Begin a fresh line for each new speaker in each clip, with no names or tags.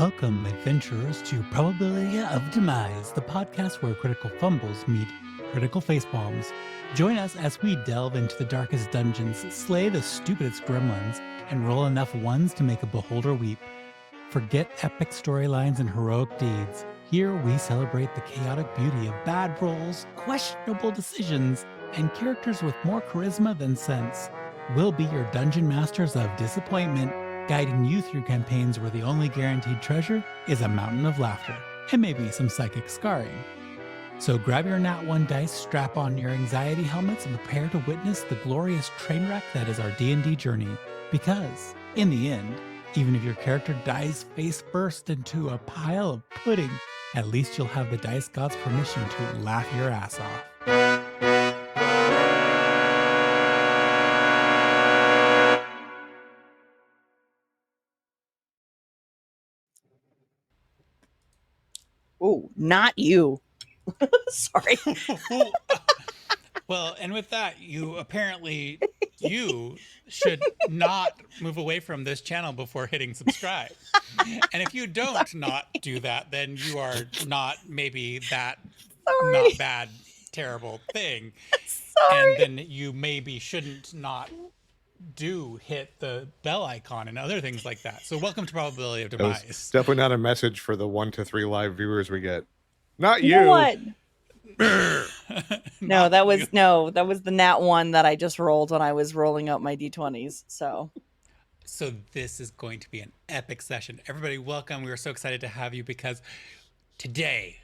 Welcome, adventurers, to Probability of Demise, the podcast where critical fumbles meet critical facepalms. Join us as we delve into the darkest dungeons, slay the stupidest gremlins, and roll enough ones to make a beholder weep. Forget epic storylines and heroic deeds. Here we celebrate the chaotic beauty of bad rolls, questionable decisions, and characters with more charisma than sense. We'll be your dungeon masters of disappointment, guiding you through campaigns where the only guaranteed treasure is a mountain of laughter, and maybe some psychic scarring. So grab your Nat 1 dice, strap on your anxiety helmets, and prepare to witness the glorious train wreck that is our D&D journey. Because, in the end, even if your character dies face first into a pile of pudding, at least you'll have the dice god's permission to laugh your ass off.
Oh, not you. Sorry.
Well, and with that, you should not move away from this channel before hitting subscribe. And if you don't not do that, then you are not maybe that not bad, terrible thing.
Sorry.
And then you maybe shouldn't not hit the bell icon and other things like that. So welcome to Probability of Demise.
It's definitely not a message for the 1 to 3 live viewers we get. Not
You
you.
know what? That was the Nat 1 that I just rolled when I was rolling up my D20s. So
this is going to be an epic session. Everybody, welcome. We are so excited to have you because today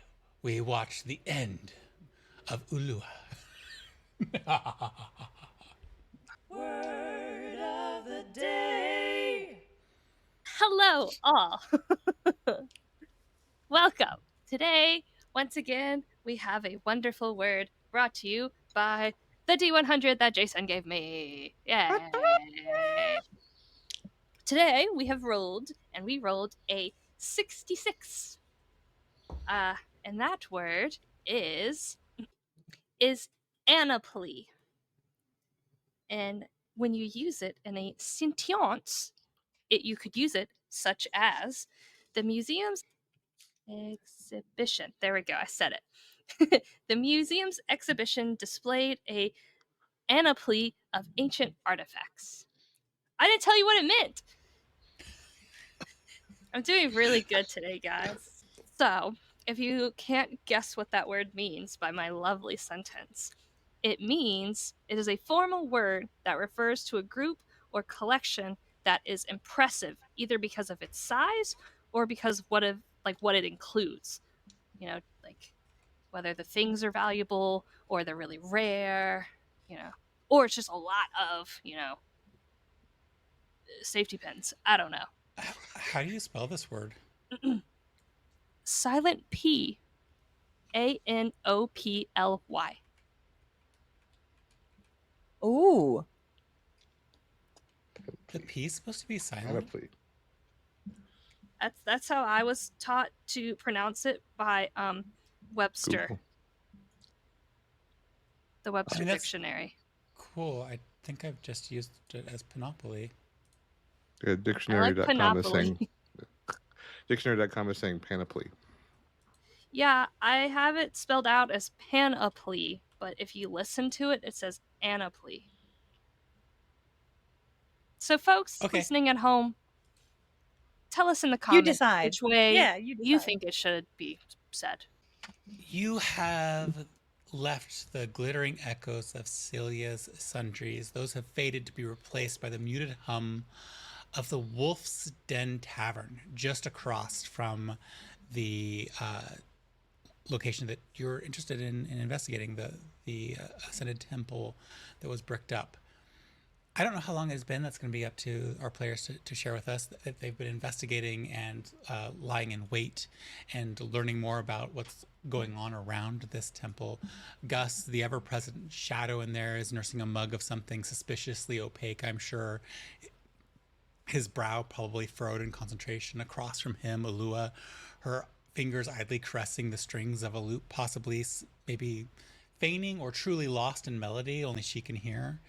we watch the end of Ulua.
Word of the day.
Hello, all. Welcome. Today, once again, we have a wonderful word brought to you by the D100 that Jason gave me. Yay! Today, we rolled a 66. And that word is anaply. And when you use it in a sentience, you could use it such as the museum's exhibition. There we go. I said it. The museum's exhibition displayed a panoply of ancient artifacts. I didn't tell you what it meant. I'm doing really good today, guys. So, if you can't guess what that word means by my lovely sentence, it means it is a formal word that refers to a group or collection that is impressive, either because of its size or because what it includes. You know, like whether the things are valuable or they're really rare, or it's just a lot of, safety pins. I don't know.
How do you spell this word?
Silent P, Anoply.
Ooh.
The P is supposed to be silent.
Panoply.
That's how I was taught to pronounce it by Webster.
Google.
The Webster Dictionary.
Cool. I think I've just used it as panoply.
Yeah, dictionary.com is saying dictionary.com is saying panoply.
Yeah, I have it spelled out as panoply, but if you listen to it, it says anoply. So, folks listening at home, tell us in the comments
You decide
which way
you
think it should be said.
You have left the glittering echoes of Celia's sundries. Those have faded to be replaced by the muted hum of the Wolf's Den Tavern, just across from the location that you're interested in investigating, the Ascended Temple that was bricked up. I don't know how long it's been. That's going to be up to our players to share with us. They've been investigating and lying in wait and learning more about what's going on around this temple. Gus, the ever-present shadow in there, is nursing a mug of something suspiciously opaque, I'm sure. His brow probably furrowed in concentration. Across from him, Ulua, her fingers idly caressing the strings of a lute, possibly maybe feigning or truly lost in melody, only she can hear.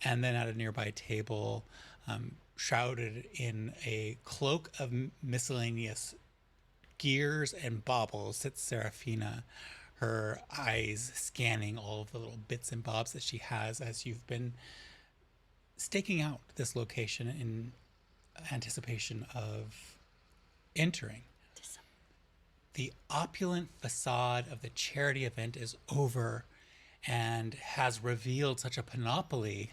And then at a nearby table, shrouded in a cloak of miscellaneous gears and baubles sits Seraphina, her eyes scanning all of the little bits and bobs that she has as you've been staking out this location in anticipation of entering. The opulent facade of the charity event is over and has revealed such a panoply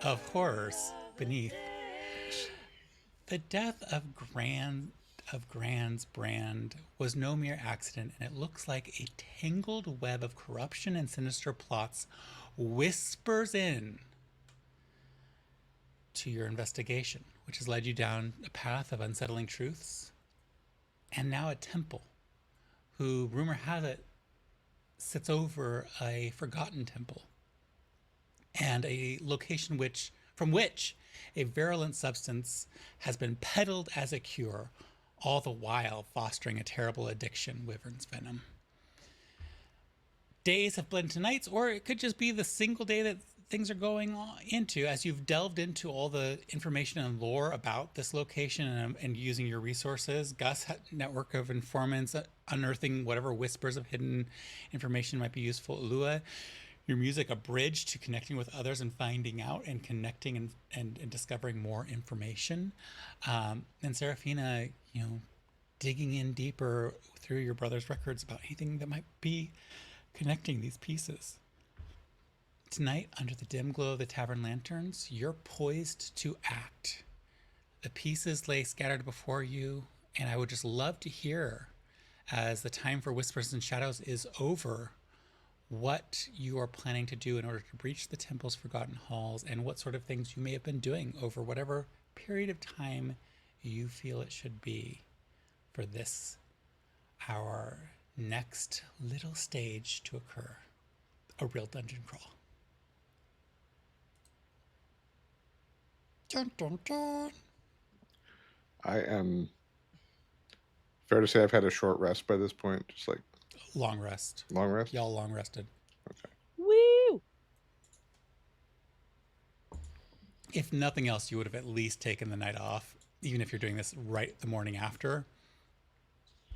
of horrors beneath. The death of Grand's brand was no mere accident, and it looks like a tangled web of corruption and sinister plots whispers in to your investigation, which has led you down a path of unsettling truths, and now a temple, who, rumor has it, sits over a forgotten temple, and a location from which a virulent substance has been peddled as a cure, all the while fostering a terrible addiction, Wyvern's venom. Days have blended to nights, or it could just be the single day that things are going on into as you've delved into all the information and lore about this location and using your resources. Gus' network of informants, unearthing whatever whispers of hidden information might be useful. Ulua, your music, a bridge to connecting with others and finding out and connecting and discovering more information. And Seraphina, digging in deeper through your brother's records about anything that might be connecting these pieces. Tonight, under the dim glow of the tavern lanterns, you're poised to act. The pieces lay scattered before you, and I would just love to hear, as the time for Whispers and Shadows is over, what you are planning to do in order to breach the temple's forgotten halls, and what sort of things you may have been doing over whatever period of time you feel it should be for this, our next little stage to occur. A real dungeon crawl. Dun, dun, dun.
I am fair to say I've had a short rest by this point, just like
Long rest.
long rest.
Y'all long rested.
Okay.
Woo!
If nothing else, you would have at least taken the night off. Even if you're doing this right the morning after,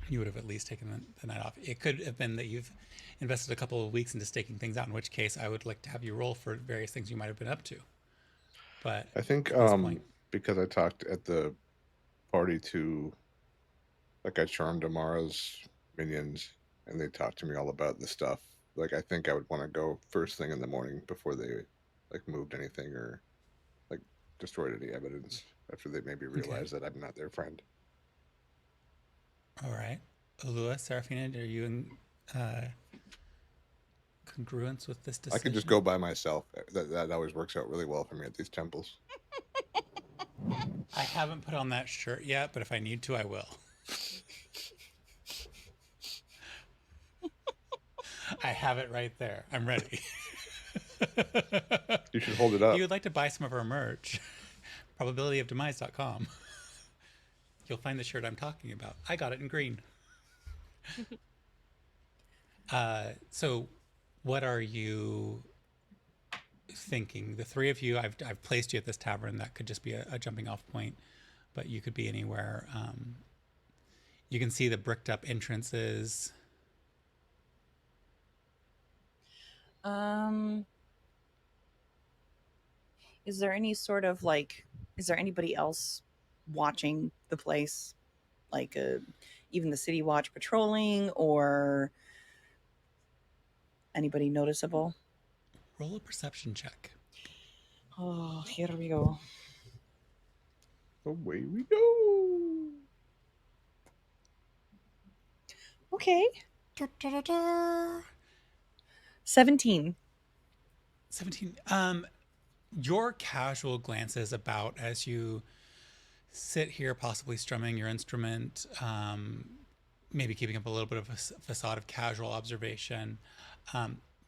you would have at least taken the night off. It could have been that you've invested a couple of weeks into staking things out, in which case I would like to have you roll for various things you might have been up to. But
I think
at this point,
because I talked at the party to, like, I charmed Amara's minions and they talked to me all about the stuff. Like, I think I would want to go first thing in the morning before they moved anything or destroyed any evidence after they maybe realize that I'm not their friend.
all right. Ulua, Seraphina, are you in congruence with this decision?
I could just go by myself. That always works out really well for me at these temples.
I haven't put on that shirt yet, but if I need to, I will. I have it right there. I'm ready.
You should hold it up.
If you would like to buy some of our merch, probabilityofdemise.com. You'll find the shirt I'm talking about. I got it in green. So what are you thinking? The three of you, I've placed you at this tavern. That could just be a jumping off point, but you could be anywhere. You can see the bricked up entrances.
Is there any sort of is there anybody else watching the place? Even the city watch patrolling or anybody noticeable?
Roll a perception check.
Oh, here we go.
Away we go.
Okay.
Da, da, da, da.
17.
17. Your casual glances about as you sit here, possibly strumming your instrument, maybe keeping up a little bit of a facade of casual observation,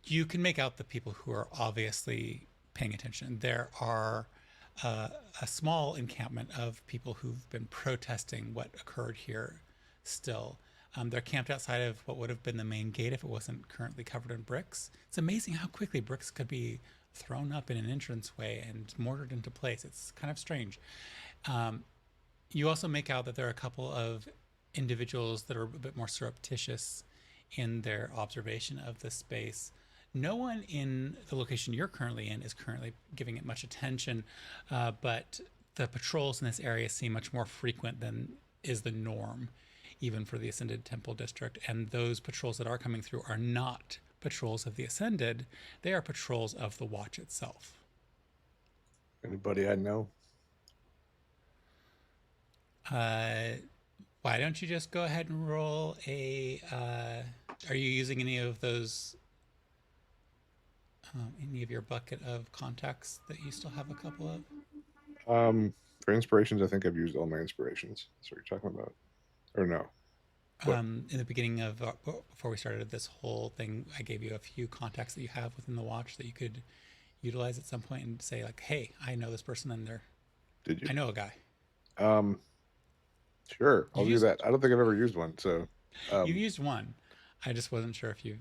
you can make out the people who are obviously paying attention. There are a small encampment of people who've been protesting what occurred here still. They're camped outside of what would have been the main gate if it wasn't currently covered in bricks. It's amazing how quickly bricks could be thrown up in an entranceway and mortared into place. It's kind of strange. You also make out that there are a couple of individuals that are a bit more surreptitious in their observation of the space. No one in the location you're currently in is currently giving it much attention, but the patrols in this area seem much more frequent than is the norm, even for the Ascended Temple District. And those patrols that are coming through are not patrols of the Ascended, they are patrols of the Watch itself.
Anybody I know?
Why don't you just go ahead and roll a... are you using any of those... any of your bucket of contacts that you still have a couple of?
For inspirations, I think I've used all my inspirations. That's what you're talking about. Or no?
In the beginning of... before we started this whole thing, I gave you a few contacts that you have within the Watch that you could utilize at some point and say, like, hey, I know this person and they're...
Did you?
I know a guy.
Sure, I'll do that. I don't think I've ever used one, so...
You've used one. I just wasn't sure if you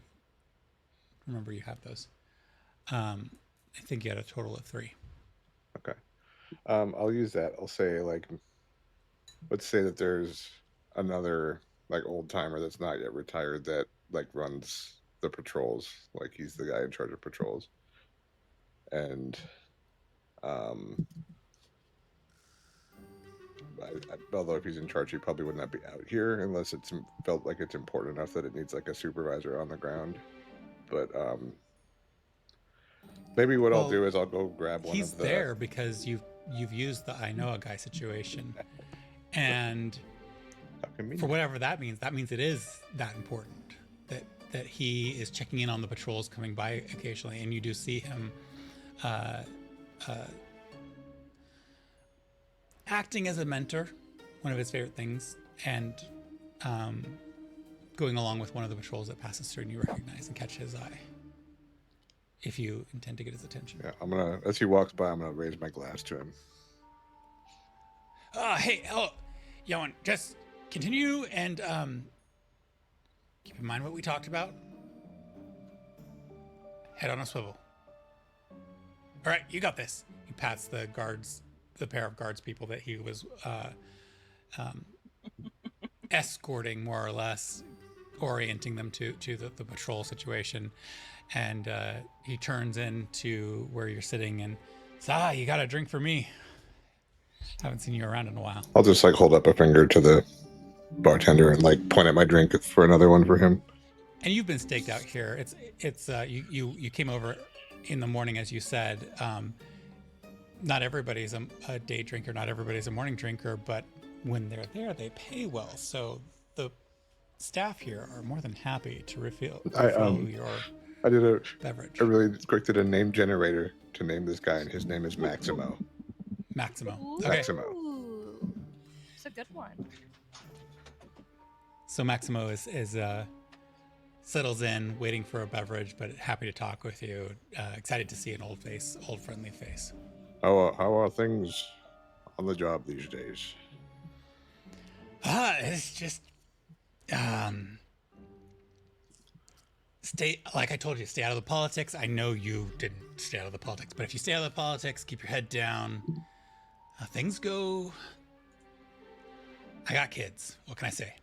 remember you have those. I think you had a total of 3.
Okay. I'll use that. I'll say, like, let's say that there's another, like, old timer that's not yet retired that, like, runs the patrols. Like, he's the guy in charge of patrols. And, although if he's in charge, he probably would not be out here unless it's felt like it's important enough that it needs, like, a supervisor on the ground. But, maybe what I'll do is I'll go grab one of the...
He's there because you've used the I know a guy situation. And for whatever that means it is that important that he is checking in on the patrols coming by occasionally, and you do see him acting as a mentor, one of his favorite things, and going along with one of the patrols that passes through and you recognize and catch his eye. If you intend to get his attention.
Yeah, I'm gonna, as he walks by, I'm gonna raise my glass to him.
Hey, hello, Yoan, just continue and keep in mind what we talked about. Head on a swivel. All right, you got this. He pats the pair of guards people that he was escorting, more or less, orienting them to the patrol situation. And he turns into where you're sitting and says, you got a drink for me. Haven't seen you around in a while.
I'll just, like, hold up a finger to the bartender and, like, point at my drink for another one for him.
And you've been staked out here. It's you came over in the morning, as you said. Not everybody's a day drinker, not everybody's a morning drinker, but when they're there, they pay well. So the staff here are more than happy to refill your beverage.
I really did a name generator to name this guy, and his name is Maximo.
Maximo.
Ooh.
Okay.
Maximo.
It's a good one.
So Maximo is settles in, waiting for a beverage, but happy to talk with you. Excited to see an old friendly face.
How are things on the job these days?
It's just like I told you, stay out of the politics. I know you didn't stay out of the politics, but if you stay out of the politics, keep your head down. Things go. I got kids. What can I say?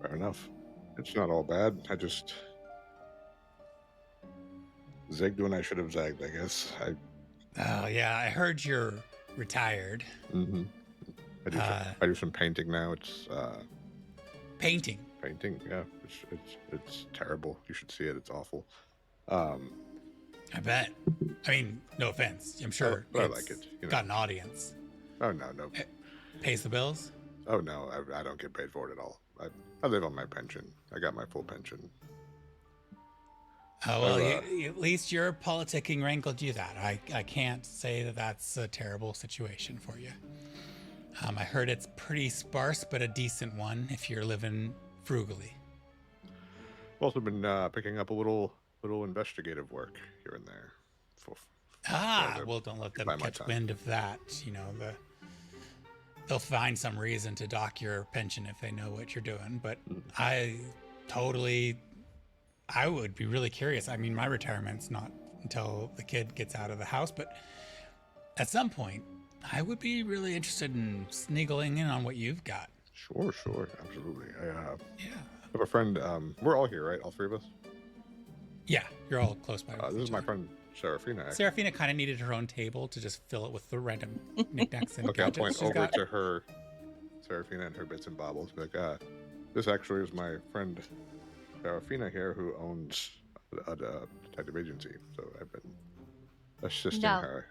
Fair enough. It's not all bad. I just zigged when I should have zagged, I guess.
Oh yeah, I heard you're retired.
Mm-hmm. I do some painting now. It's
painting.
Painting, yeah. It's terrible. You should see it. It's awful.
I bet. I mean, no offense. I'm sure
I like it. You know.
Got an audience.
Oh no.
It pays the bills?
Oh no, I don't get paid for it at all. I live on my pension. I got my full pension.
Oh well, at least your politicking wrangled you that. I can't say that that's a terrible situation for you. I heard it's pretty sparse, but a decent one if you're living frugally.
I've also been picking up a little investigative work here and there.
Well, don't let them catch wind of that. You know, they'll find some reason to dock your pension if they know what you're doing. But I would be really curious. I mean, my retirement's not until the kid gets out of the house, but at some point, I would be really interested in sniggling in on what you've got.
Sure, absolutely. I
Yeah.
have a friend. We're all here, right? All three of us.
Yeah, you're all close by. with
This is
each
my
other.
friend Seraphina. Actually.
Seraphina kind of needed her own table to just fill it with the random knickknacks and
Okay, I'll
gadgets
point
she's
over
got.
to her, Seraphina, and her bits and bobbles. Be like, this actually is my friend Seraphina here, who owns a detective agency. So I've been assisting
No.
her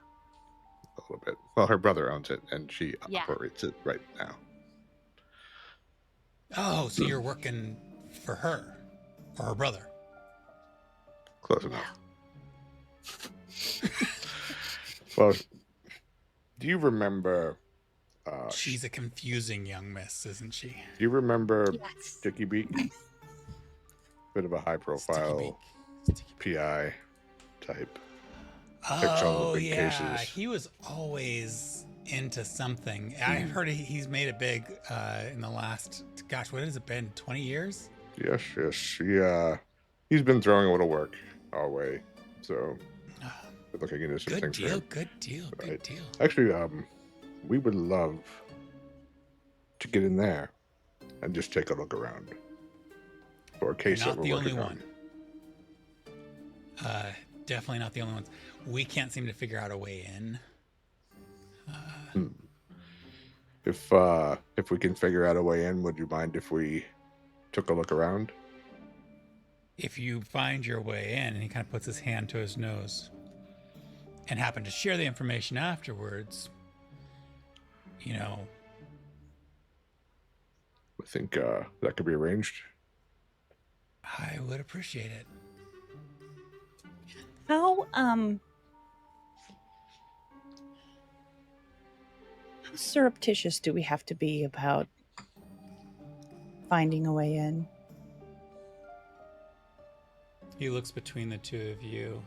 a little bit. Well, her brother owns it, and she
Yeah.
operates it right now.
Oh, so you're working for her or her brother?
Close
No.
enough. Well, do you remember?
She's a confusing young miss, isn't she?
Do you remember
Yes.
Sticky Beak? Bit of a high-profile
Sticky
PI type.
Beak.
all the
Oh
big
yeah,
cases.
he was always into something. I heard he's made it big in the last. Gosh, what has it been? 20 years?
Yes. He's been throwing a little work our way, so we're looking into some
Good
things for
deal.
him.
Good deal. Good
Right.
deal.
Actually, we would love to get in there and just take a look around for a
You're
case that
not
we're
the only
working
one. Definitely not the only ones. We can't seem to figure out a way in.
on. If we can figure out a way in, would you mind if we took a look around?
If you find your way in, and he kind of puts his hand to his nose, and happen to share the information afterwards, you know,
I think that could be arranged.
I would appreciate it.
How surreptitious do we have to be about finding a way in?
He looks between the two of you,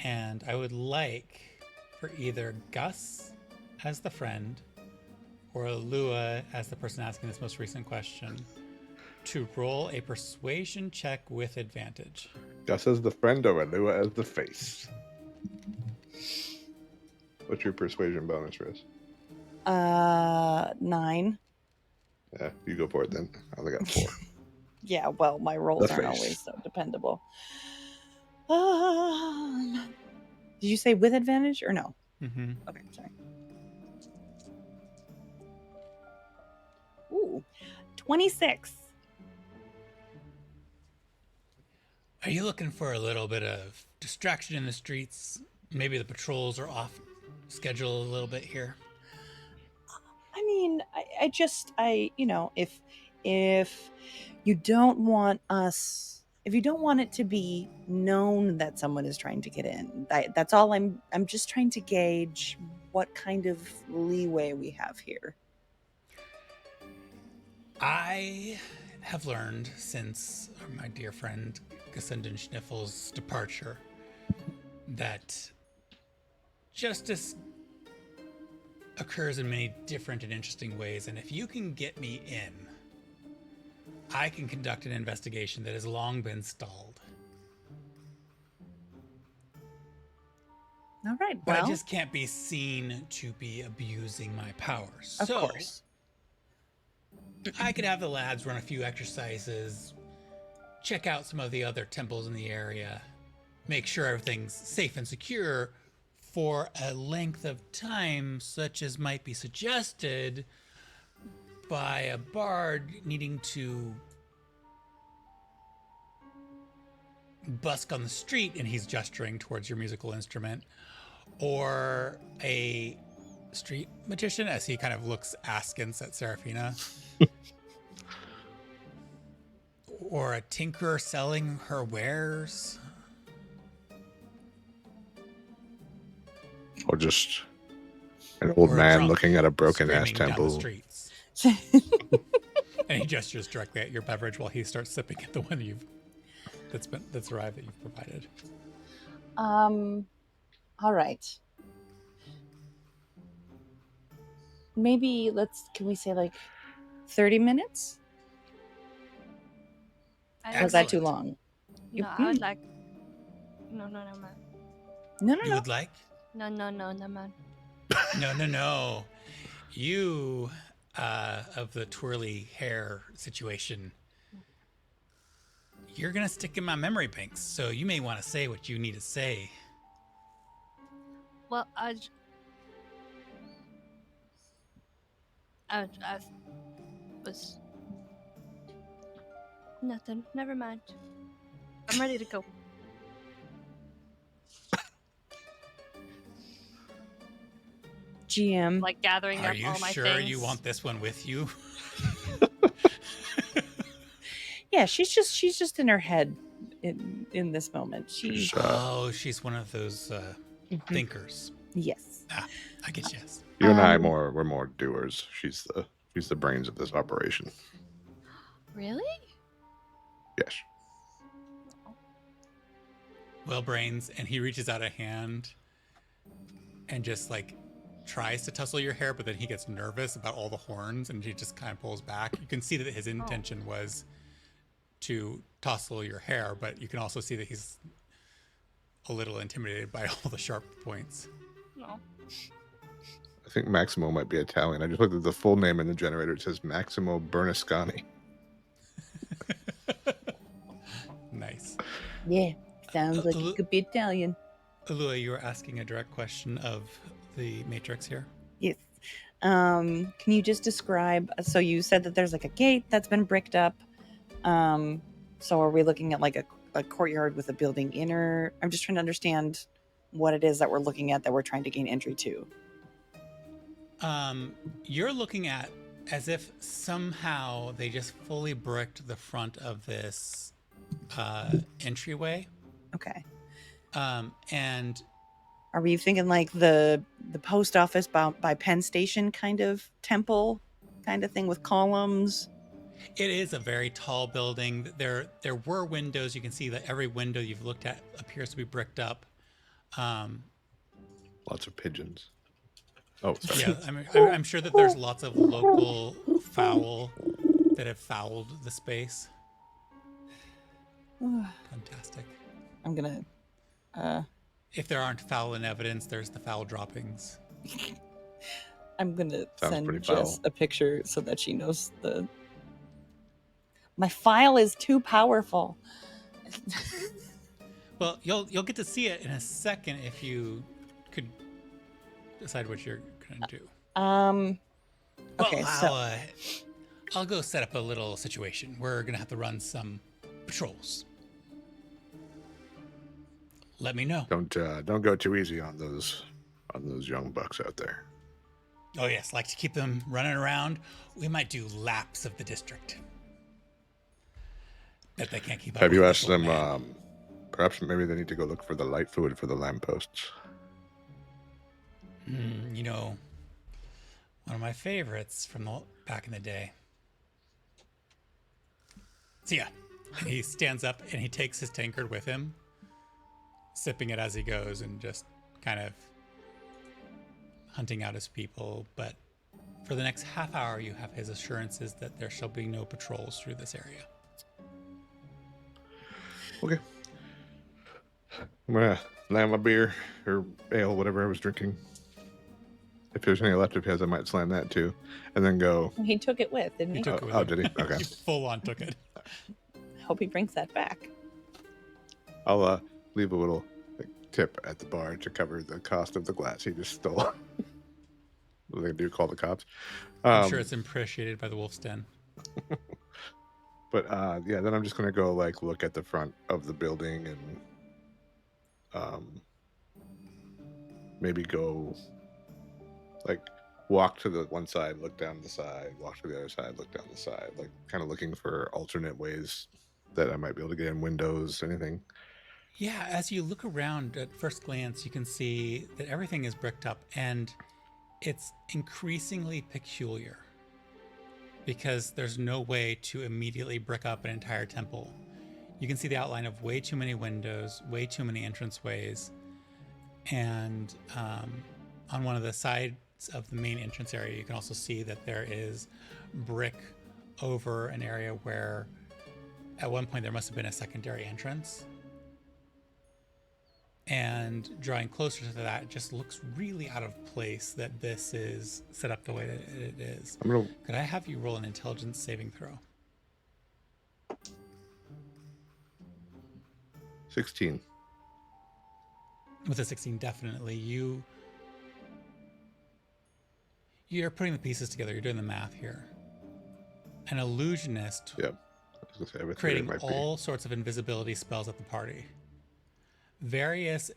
and I would like for either Gus as the friend or Ulua as the person asking this most recent question to roll a persuasion check with advantage.
Gus as the friend or Ulua as the face? What's your persuasion bonus, Riz?
9.
Yeah, you go for it then. I only got 4.
Yeah, well, my rolls
The
aren't
face.
always so dependable. Did you say with advantage or no?
Mm-hmm.
Okay, sorry. Ooh, 26.
Are you looking for a little bit of distraction in the streets? Maybe the patrols are off schedule a little bit here.
I mean, if you don't want if you don't want it to be known that someone is trying to get in, that's all. I'm just trying to gauge what kind of leeway we have here.
I have learned since my dear friend Gesundin Schniffel's departure that justice occurs in many different and interesting ways, and if you can get me in, I can conduct an investigation that has long been stalled.
All right,
But
well,
I just can't be seen to be abusing my powers.
of
So
course.
I could have the lads run a few exercises, check out some of the other temples in the area, make sure everything's safe and secure for a length of time such as might be suggested by a bard needing to busk on the street, and he's gesturing towards your musical instrument, or a street magician as he kind of looks askance at Seraphina. Or a tinkerer selling her wares.
Or just an old
Or a
man
drunk
looking at a broken ass
screaming down the
temple.
streets. And he gestures directly at your beverage while he starts sipping at the one that's arrived that you've provided.
All right. Maybe can we say like 30 minutes?
I
Was that
Excellent.
too long?
No, I would like. No, man.
No,
You would like?
No, man.
No. You of the twirly hair situation, you're going to stick in my memory banks, so you may want to say what you need to say.
Well, I was nothing. Never mind. I'm ready to go.
GM.
Like gathering
Are
up
you
all my
sure
things.
you want this one with you?
Yeah, she's just in her head in this moment. She
Oh, she's one of those thinkers.
yes.
I get yes.
You and I
Um,
we're more doers. She's the brains of this operation.
Really?
Yes.
Well, brains, and he reaches out a hand and just like tries to tussle your hair, but then he gets nervous about all the horns and he just kind of pulls back. You can see that his intention was to tussle your hair, but you can also see that he's a little intimidated by all the sharp points.
No.
I think Maximo might be Italian. I just looked at the full name in the generator. It says Maximo Bernasconi.
Nice.
yeah, sounds like
Lu-
it could be Italian.
Ulua, you were asking a direct question of the Matrix here.
Yes. Can you just describe? So you said that there's like a gate that's been bricked up. So are we looking at like a courtyard with a building inner? I'm just trying to understand what it is that we're looking at that we're trying to gain entry to.
You're looking at as if somehow they just fully bricked the front of this entryway.
Okay.
And
Are we thinking like the post office by Penn Station kind of temple kind of thing with columns?
it is a very tall building. There were windows. You can see that every window you've looked at appears to be bricked up.
Lots of pigeons. Oh, sorry.
Yeah, I'm sure that there's lots of local fowl that have fouled the space. Fantastic.
I'm gonna
If there aren't foul in evidence, there's the foul droppings.
Sounds
send
pretty
Jess
foul.
a picture so that she knows my file is too powerful.
Well, you'll get to see it in a second if you could decide what you're gonna do.
Okay,
Well, I'll go set up a little situation. We're gonna have to run some patrols. Let me know.
Don't go too easy on those young bucks out there.
Oh yes, like to keep them running around. We might do laps of the district. Bet they can't keep up.
Have you
with
asked
this old
them?
man.
Perhaps maybe they need to go look for the light fluid for the lampposts.
You know, one of my favorites from back in the day. So yeah, and he stands up and he takes his tankard with him, sipping it as he goes and just kind of hunting out his people. But for the next half hour, you have his assurances that there shall be no patrols through this area.
Okay. I'm gonna slam a beer or ale, whatever I was drinking. If there's any left of his, I might slam that too, and then go.
he took it with, didn't he?
He took it with
Oh,
him.
did he? Okay.
He full on took it.
Hope he brings that back.
I'll leave a little tip at the bar to cover the cost of the glass he just stole. They do call the cops.
I'm sure it's appreciated by the Wolf's Den.
But yeah, then I'm just gonna go look at the front of the building and maybe go walk to the one side, look down the side, walk to the other side, look down the side, kind of looking for alternate ways that I might be able to get in windows, anything.
Yeah, as you look around at first glance, you can see that everything is bricked up and it's increasingly peculiar because there's no way to immediately brick up an entire temple. You can see the outline of way too many windows, way too many entranceways, and on one of the sides of the main entrance area, you can also see that there is brick over an area where at one point there must have been a secondary entrance. And drawing closer to that, it just looks really out of place that this is set up the way that it is.
I'm gonna
Could I have you roll an intelligence saving throw?
16.
With a 16, definitely. You're putting the pieces together. You're doing the math here. An illusionist
Yep. I was gonna say, I have a theory it
creating
might
all sorts of invisibility spells at the party. Various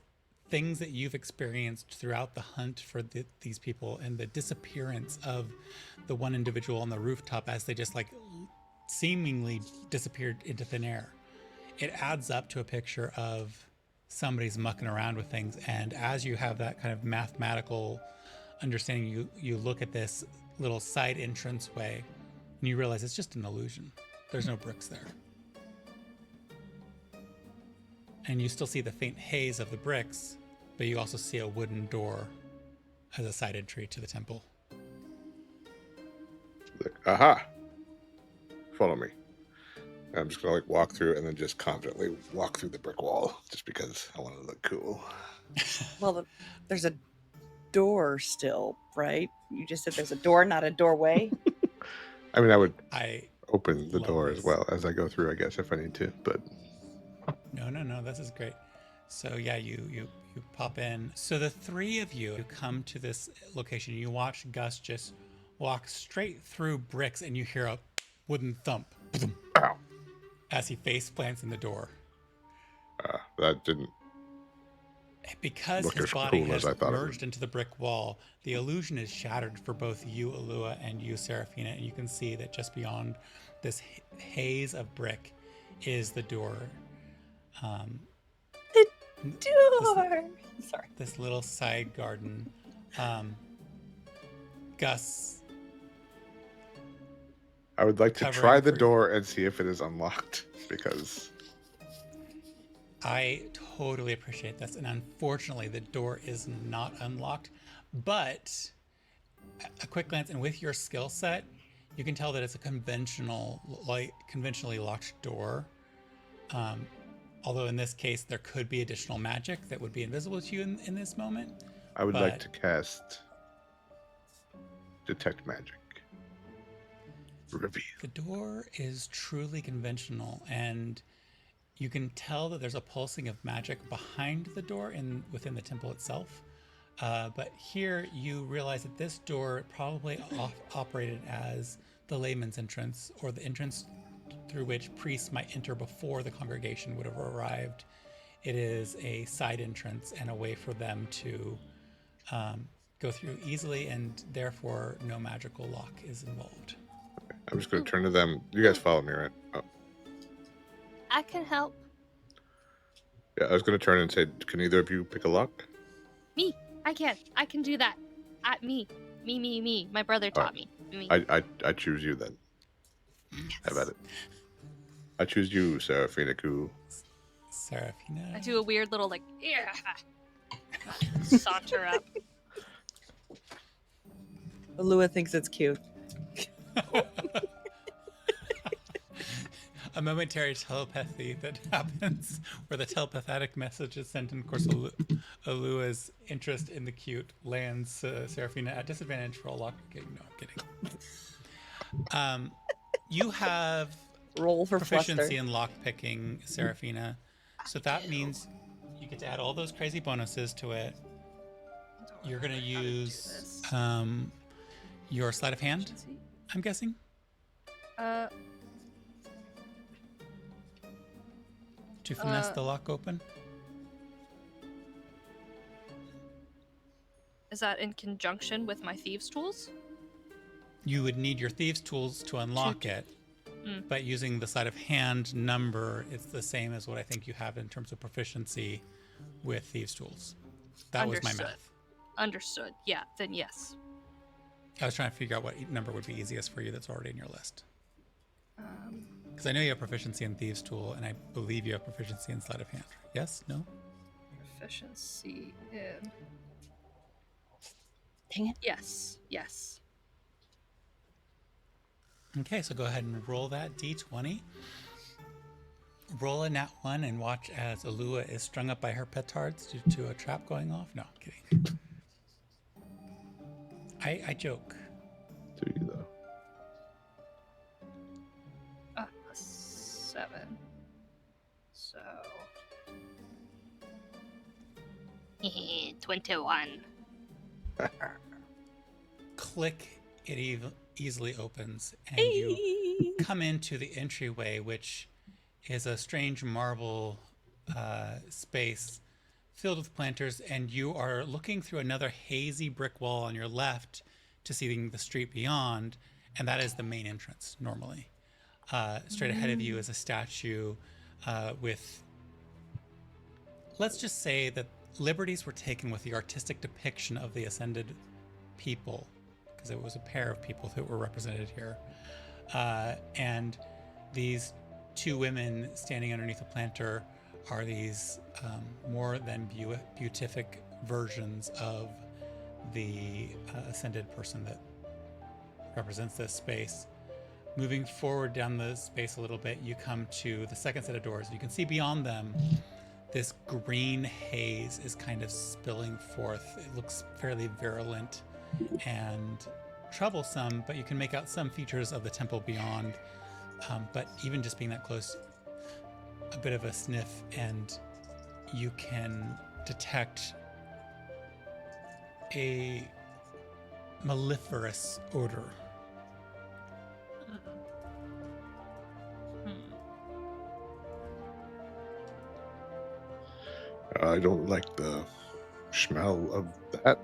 things that you've experienced throughout the hunt for these people and the disappearance of the one individual on the rooftop as they just like seemingly disappeared into thin air. It adds up to a picture of somebody's mucking around with things. And as you have that kind of mathematical understanding, you look at this little side entranceway and you realize it's just an illusion. There's no bricks there. And you still see the faint haze of the bricks, but you also see a wooden door as a side entry to the temple.
Like, aha! Follow me. And I'm just gonna like walk through and then just confidently walk through the brick wall just because I want to look cool.
Well, there's a door still, right? You just said there's a door, not a doorway.
I mean, I would
I
open the
love
door
this.
as well as I go through, I guess, if I need to. But
No, this is great. So yeah, you pop in. So the three of you come to this location. You watch Gus just walk straight through bricks, and you hear a wooden thump
ow!
as he face plants in the door.
That didn't.
Because
Look
his
as
body
cool
has
as I thought it
merged into the brick wall, the illusion is shattered for both you, Ulua, and you, Seraphina. And you can see that just beyond this haze of brick is the door.
Door. Sorry.
This little side garden. Gus,
I would like to
covering
try the
for-
door and see if it is unlocked because
I totally appreciate this. And unfortunately, the door is not unlocked. But a quick glance, and with your skill set, you can tell that it's a conventionally locked door. Although in this case, there could be additional magic that would be invisible to you in this moment.
I would like
But-
to cast Detect Magic. Reveal.
The door is truly conventional, and you can tell that there's a pulsing of magic behind the door within the temple itself. But here you realize that this door probably operated as the layman's entrance, or the entrance through which priests might enter before the congregation would have arrived. It is a side entrance and a way for them to go through easily, and therefore no magical lock is involved.
I'm just going to turn to them. You guys follow me, right? Oh,
I can help.
yeah. I was going to turn and say, can either of you pick a lock?
Me. I can do that. Me. My brother taught me. Me.
I choose you then. How about it? I choose you, Seraphina.
Seraphina.
I do a weird little like saunter up.
Ulua thinks it's cute.
A momentary telepathy that happens where the telepathic message is sent, and of course Alua's interest in the cute lands Seraphina at disadvantage for a lock picking. No, I'm kidding. You have
Roll for
proficiency
fluster.
in lock picking, Seraphina, so that means you get to add all those crazy bonuses to it. You're gonna use your sleight of hand, I'm guessing. To finesse the lock open.
Is that in conjunction with my thieves' tools?
You would need your thieves' tools to unlock it, but using the sleight of hand number, it's the same as what I think you have in terms of proficiency with thieves' tools. That was my math.
Understood. Yeah, then yes.
I was trying to figure out what number would be easiest for you that's already in your list. Because I know you have proficiency in thieves' tool, and I believe you have proficiency in sleight of hand. Yes? No?
Proficiency in...
Dang it.
Yes.
Okay, so go ahead and roll that d20. roll a nat 1 and watch as Ulua is strung up by her petards due to a trap going off. No, I'm kidding. I joke.
Do you though?
+7. So 21.
Click, it easily opens, and you come into the entryway, which is a strange marble space filled with planters, and you are looking through another hazy brick wall on your left to see the street beyond, and that is the main entrance normally. Straight ahead of you is a statue with, let's just say that liberties were taken with the artistic depiction of the ascended people, because it was a pair of people that were represented here. And these two women standing underneath a planter are these more than beatific versions of the ascended person that represents this space. Moving forward down the space a little bit, you come to the second set of doors. You can see beyond them, this green haze is kind of spilling forth. It looks fairly virulent and troublesome, but you can make out some features of the temple beyond. But even just being that close, a bit of a sniff, and you can detect a mellifluous odor.
I don't like the smell of that.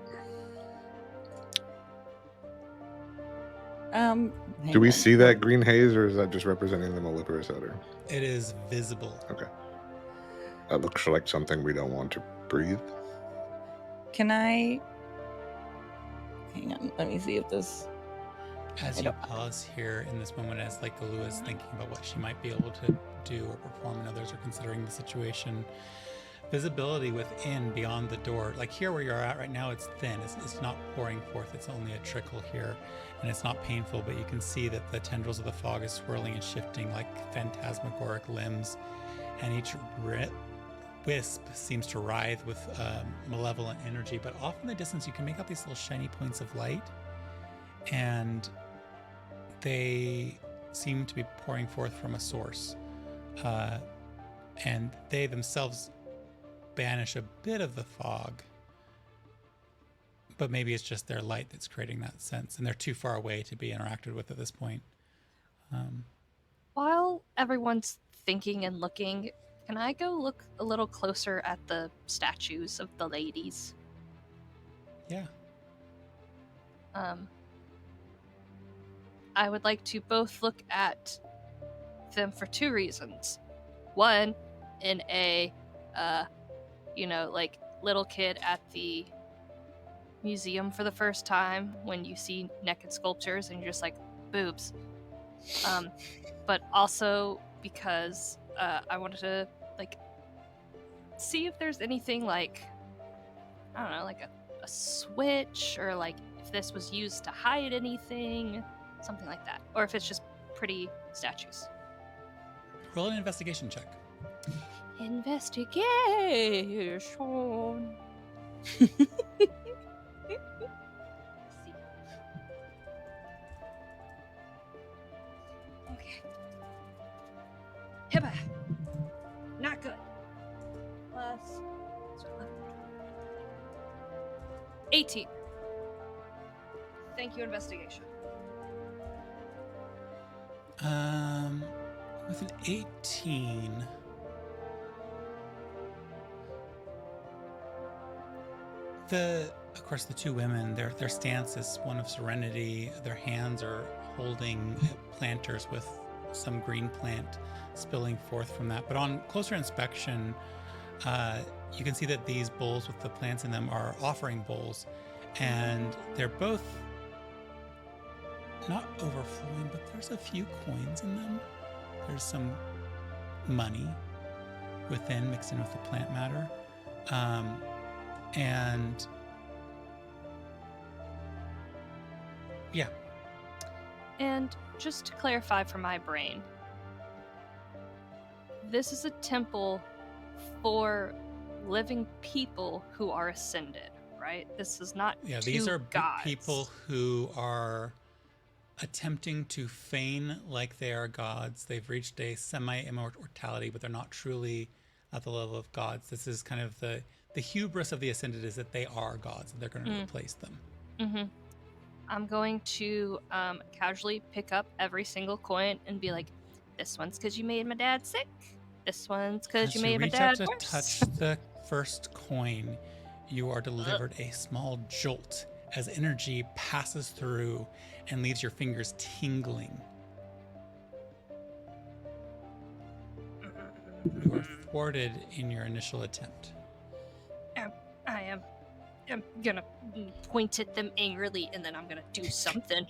Do we see that green haze, or is that just representing the mellifluous odor?
It is visible.
Okay. That looks like something we don't want to breathe.
Can I... Hang on, let me see if this...
As you pause here in this moment, as like Ulua is thinking about what she might be able to do or perform, and others are considering the situation, visibility within, beyond the door, like here where you're at right now, it's thin. It's not pouring forth. It's only a trickle here, and it's not painful, but you can see that the tendrils of the fog is swirling and shifting like phantasmagoric limbs, and each wisp seems to writhe with malevolent energy. But off in the distance, you can make out these little shiny points of light, and they seem to be pouring forth from a source, and they themselves banish a bit of the fog, but maybe it's just their light that's creating that sense, and they're too far away to be interacted with at this point.
While everyone's thinking and looking, can I go look a little closer at the statues of the ladies?
Yeah.
I would like to both look at them for two reasons. One, in a like little kid at the museum for the first time when you see naked sculptures and you're just like, boobs. But also because I wanted to like see if there's anything like, I don't know, like a switch, or like if this was used to hide anything, something like that, or if it's just pretty statues.
Roll an investigation check.
Investigation. Okay. Hibba. Not good. Plus 18. Thank you, investigation.
With an 18, of course, the two women, their stance is one of serenity. Their hands are holding planters with some green plant spilling forth from that. But on closer inspection, you can see that these bowls with the plants in them are offering bowls, and they're both not overflowing, but there's a few coins in them. There's some money within, mixed in with the plant matter. And yeah.
And just to clarify for my brain, this is a temple for living people who are ascended, right? This is not
these are
gods.
people who are attempting to feign like they are gods. They've reached a semi-immortality, but they're not truly at the level of gods. This is kind of the hubris of the ascended, is that they are gods and they're going to replace them.
Mm-hmm. I'm going to casually pick up every single coin and be like, this one's because you made my dad sick. This one's because you made my dad
to
worse.
touch the first coin, you are delivered a small jolt as energy passes through and leaves your fingers tingling. You are thwarted in your initial attempt.
I'm gonna point at them angrily, and then I'm gonna do something.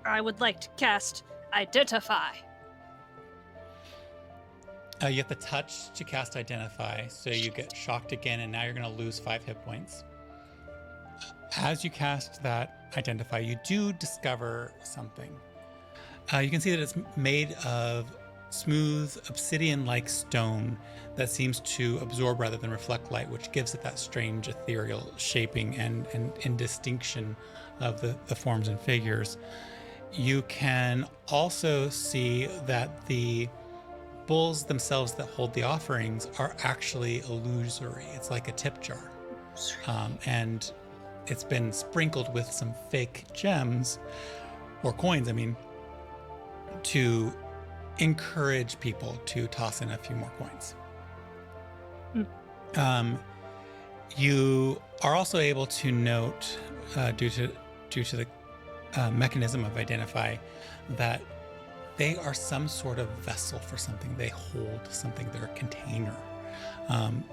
I would like to cast Identify.
You have to touch to cast Identify, so you get shocked again, and now you're going to lose 5 hit points. As you cast that Identify, you do discover something. You can see that it's made of smooth obsidian-like stone that seems to absorb rather than reflect light, which gives it that strange ethereal shaping and indistinction of the forms and figures. You can also see that the bowls themselves that hold the offerings are actually illusory. It's like a tip jar. And it's been sprinkled with some fake gems, or coins, I mean, to encourage people to toss in a few more coins. You are also able to note, due to the mechanism of Identify, that they are some sort of vessel for something. They hold something. They're a container.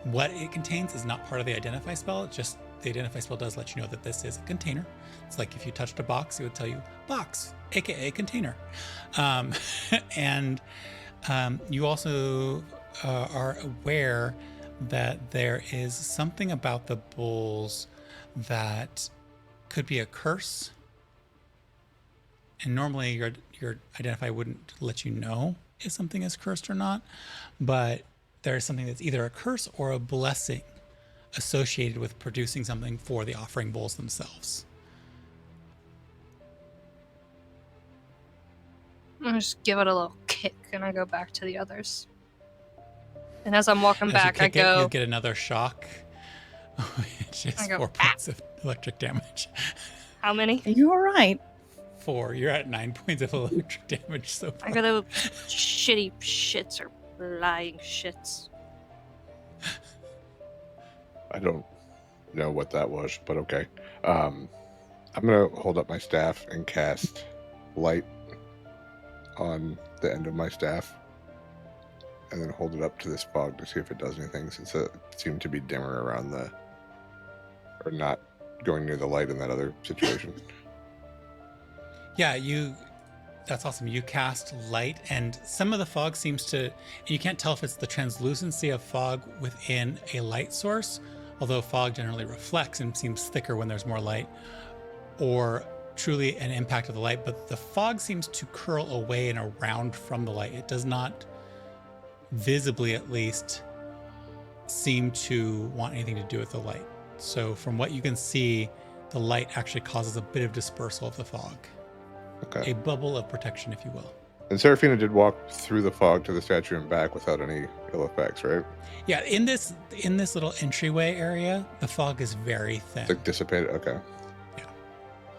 What it contains is not part of the Identify spell. It's just the Identify spell does let you know that this is a container. It's like if you touched a box, it would tell you box, aka container. And you also are aware that there is something about the bowls that could be a curse. And normally your Identify wouldn't let you know if something is cursed or not, but there's something that's either a curse or a blessing associated with producing something for the offering bowls themselves.
I just give it a little kick and I go back to the others. And as I'm walking back, I go.
You get another shock, which is 4 points of electric damage.
How many?
Are you all right?
4. You're at 9 points of electric damage so far.
I got those shitty shits or lying shits.
I don't know what that was, but okay. I'm gonna hold up my staff and cast light on the end of my staff, and then hold it up to this fog to see if it does anything, since it seemed to be dimmer around or not going near the light in that other situation.
Yeah, that's awesome. You cast light, and some of the fog seems to, you can't tell if it's the translucency of fog within a light source, although fog generally reflects and seems thicker when there's more light, or truly an impact of the light, but the fog seems to curl away and around from the light. It does not, visibly at least, seem to want anything to do with the light. So from what you can see, the light actually causes a bit of dispersal of the fog.
Okay.
A bubble of protection, if you will.
And Seraphina did walk through the fog to the statue and back without any ill effects, right?
Yeah, in this little entryway area, the fog is very thin.
It's like dissipated. Okay.
Yeah,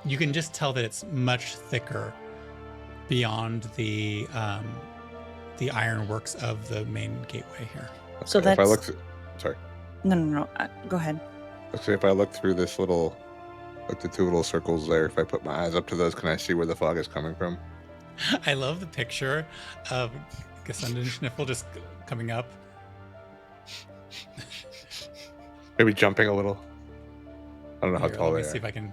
you can just tell that it's much thicker beyond the ironworks of the main gateway here.
Okay.
So that's.
If I look, sorry.
No. Go ahead.
Let's see if I look through this little, like the two little circles there. If I put my eyes up to those, can I see where the fog is coming from?
I love the picture of Gesundin Schniffel just coming up.
Maybe jumping a little. I don't know how tall they are.
Let me see if I can.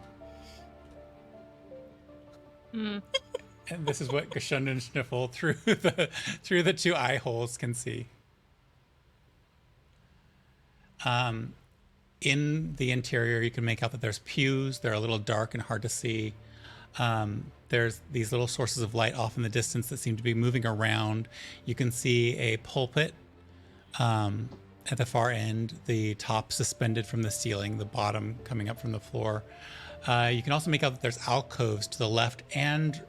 And this is what Gesundin Schniffel through the two eye holes can see. In the interior, you can make out that there's pews. They're a little dark and hard to see. There's these little sources of light off in the distance that seem to be moving around. You can see a pulpit at the far end, the top suspended from the ceiling, the bottom coming up from the floor. You can also make out that there's alcoves to the left and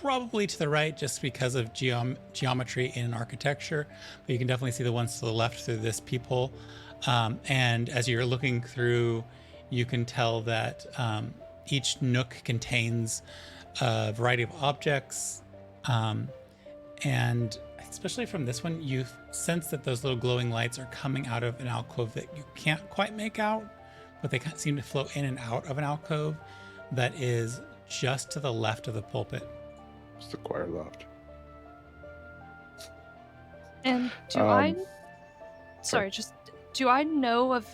probably to the right just because of geometry in architecture, but you can definitely see the ones to the left through this peephole. And as you're looking through, you can tell that each nook contains a variety of objects. And especially from this one, you sense that those little glowing lights are coming out of an alcove that you can't quite make out, but they seem to flow in and out of an alcove that is just to the left of the pulpit.
It's the choir loft.
And do I know of,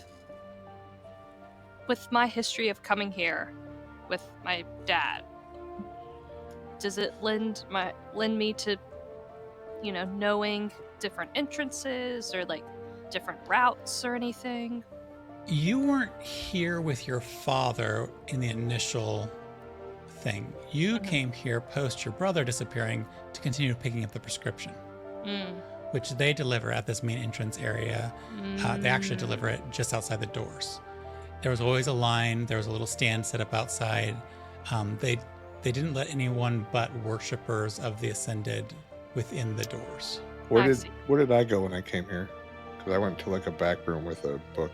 with my history of coming here with my dad, does it lend me to, knowing different entrances or like different routes or anything?
You weren't here with your father in the initial thing. You came here post your brother disappearing to continue picking up the prescription, which they deliver at this main entrance area. They actually deliver it just outside the doors. There was always a line. There was a little stand set up outside. They didn't let anyone but worshippers of the Ascended within the doors.
Where did I go when I came here? Because I went to like a back room with a book.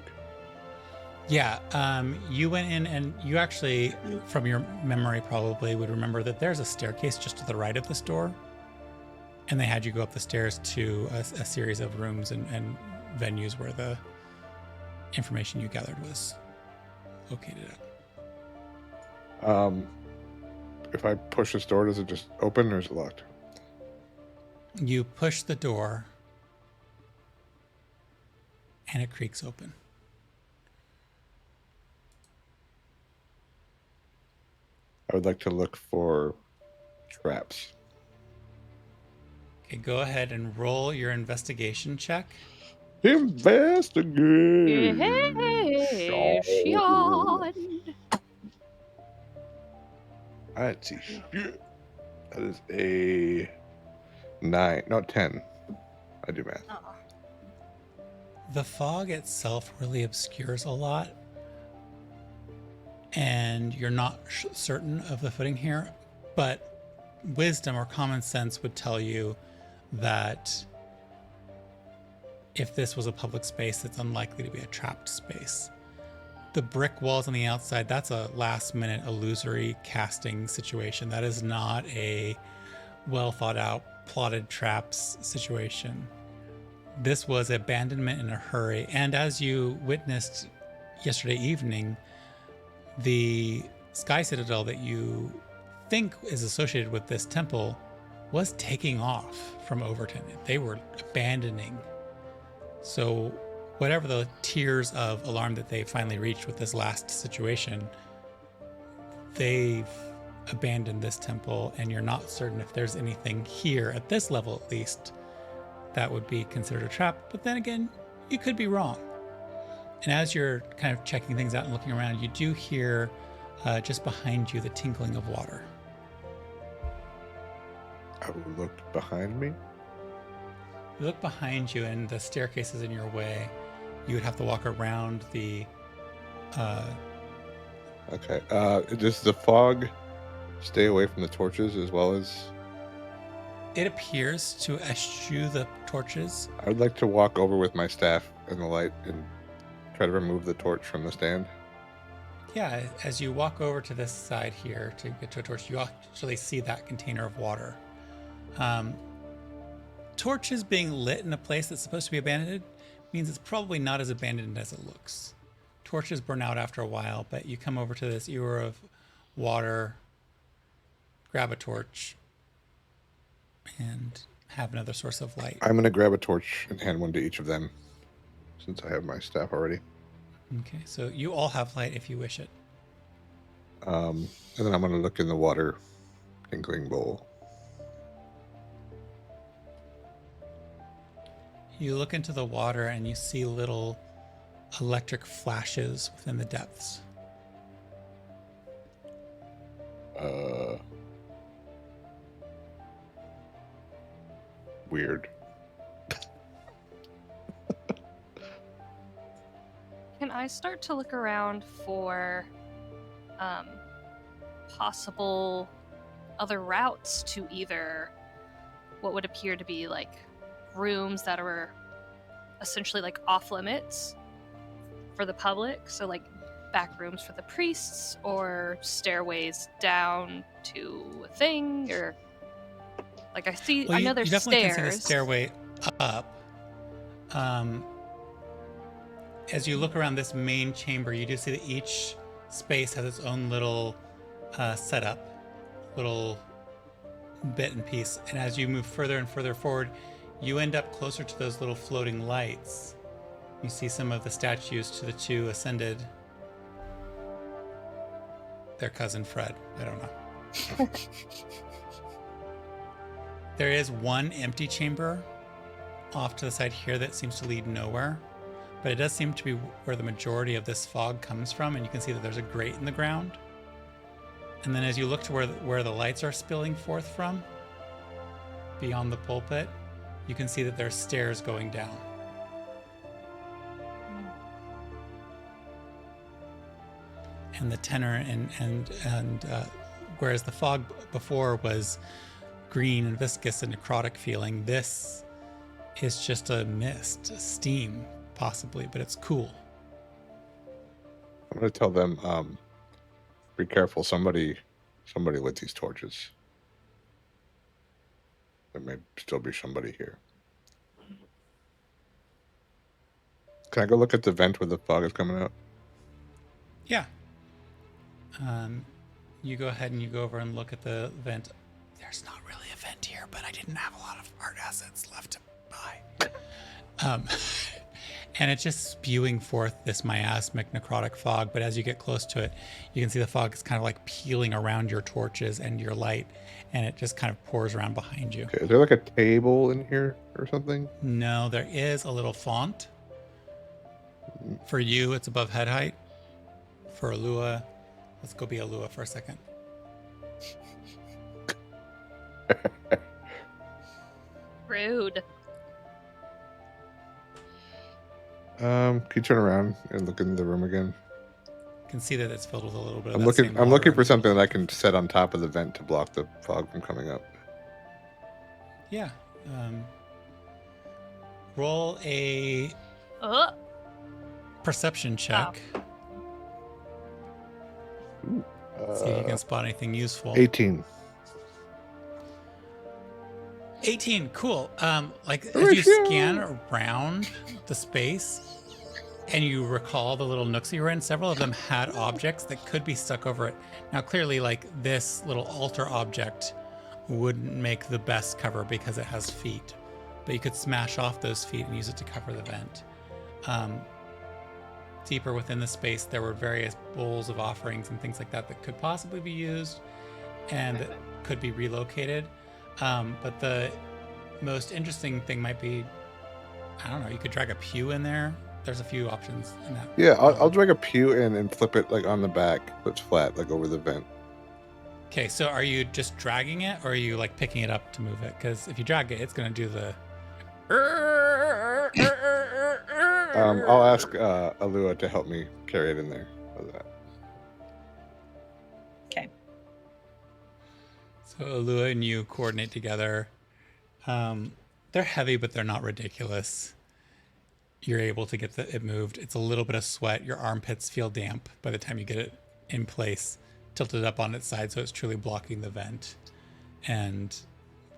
Yeah, you went in and you actually, from your memory, probably would remember that there's a staircase just to the right of this door. And they had you go up the stairs to a series of rooms and venues where the information you gathered was located at.
If I push this door, does it just open or is it locked?
You push the door and it creaks open.
I would like to look for traps.
Okay, go ahead and roll your investigation check.
Investigate. Let's see. That is a 9, no 10. I do math.
The fog itself really obscures a lot, and you're not certain of the footing here, but wisdom or common sense would tell you that if this was a public space, it's unlikely to be a trapped space. The brick walls on the outside, that's a last minute illusory casting situation. That is not a well thought out, plotted traps situation. This was abandonment in a hurry. And as you witnessed yesterday evening, the Sky Citadel that you think is associated with this temple was taking off from Overton. They were abandoning. So whatever the tiers of alarm that they finally reached with this last situation, they've abandoned this temple, and you're not certain if there's anything here at this level, at least, that would be considered a trap. But then again, you could be wrong. And as you're kind of checking things out and looking around, you do hear just behind you the tinkling of water.
I will look behind me.
You look behind you and the staircase is in your way. You would have to walk around the...
Okay. Does the fog stay away from the torches as well as...
It appears to eschew the torches.
I would like to walk over with my staff in the light and try to remove the torch from the stand.
Yeah, as you walk over to this side here to get to a torch, you actually see that container of water. Torches being lit in a place that's supposed to be abandoned means it's probably not as abandoned as it looks. Torches burn out after a while, but you come over to this ewer of water, grab a torch, and have another source of light.
I'm going to grab a torch and hand one to each of them, since I have my staff already.
Okay, so you all have light if you wish it.
And then I'm going to look in the water tinkling bowl.
You look into the water and you see little electric flashes within the depths.
Weird.
Can I start to look around for possible other routes to either what would appear to be like rooms that are essentially like off limits for the public, so like back rooms for the priests or stairways down to a thing, or like I know there's
you definitely
stairs.
can see the stairway up. As you look around this main chamber, you do see that each space has its own little setup, little bit and piece. And as you move further and further forward, you end up closer to those little floating lights. You see some of the statues to the two ascended. Their cousin Fred. I don't know. There is one empty chamber off to the side here that seems to lead nowhere. But it does seem to be where the majority of this fog comes from, and you can see that there's a grate in the ground. And then as you look to where the lights are spilling forth from, beyond the pulpit, you can see that there's stairs going down. And the tenor and whereas the fog before was green and viscous and necrotic feeling, this is just a mist, a steam possibly, but it's cool.
I'm gonna tell them, be careful. Somebody lit these torches. There may still be somebody here. Can I go look at the vent where the fog is coming out?
Yeah. You go ahead and you go over and look at the vent. There's not really a vent here, but I didn't have a lot of art assets left to buy. And it's just spewing forth this miasmic necrotic fog, but as you get close to it, you can see the fog is kind of like peeling around your torches and your light, and it just kind of pours around behind you.
Okay, is there like a table in here or something?
No, there is a little font. For you, it's above head height. For Ulua, let's go be Ulua for a second.
Rude.
Can you turn around and look in the room again?
You can see that it's filled with a little bit
I'm
of
looking for something that I can set on top of the vent to block the fog from coming up.
Yeah. Roll a perception check.
Ooh,
See if you can spot anything useful.
18.
18, cool. As you scan around the space and you recall the little nooks you were in, several of them had objects that could be stuck over it. Now, clearly, like this little altar object wouldn't make the best cover because it has feet, but you could smash off those feet and use it to cover the vent. Deeper within the space, there were various bowls of offerings and things like that that could possibly be used and that could be relocated. But the most interesting thing might be, I don't know, you could drag a pew in there. There's a few options in that.
Yeah, I'll drag a pew in and flip it like on the back, so it's flat, like over the vent.
Okay, so are you just dragging it, or are you like picking it up to move it? Because if you drag it, it's going to do the...
I'll ask Ulua to help me carry it in there. How's that?
Okay.
So Ulua and you coordinate together. They're heavy, but they're not ridiculous. You're able to get it moved. It's a little bit of sweat. Your armpits feel damp by the time you get it in place, tilted up on its side so it's truly blocking the vent. And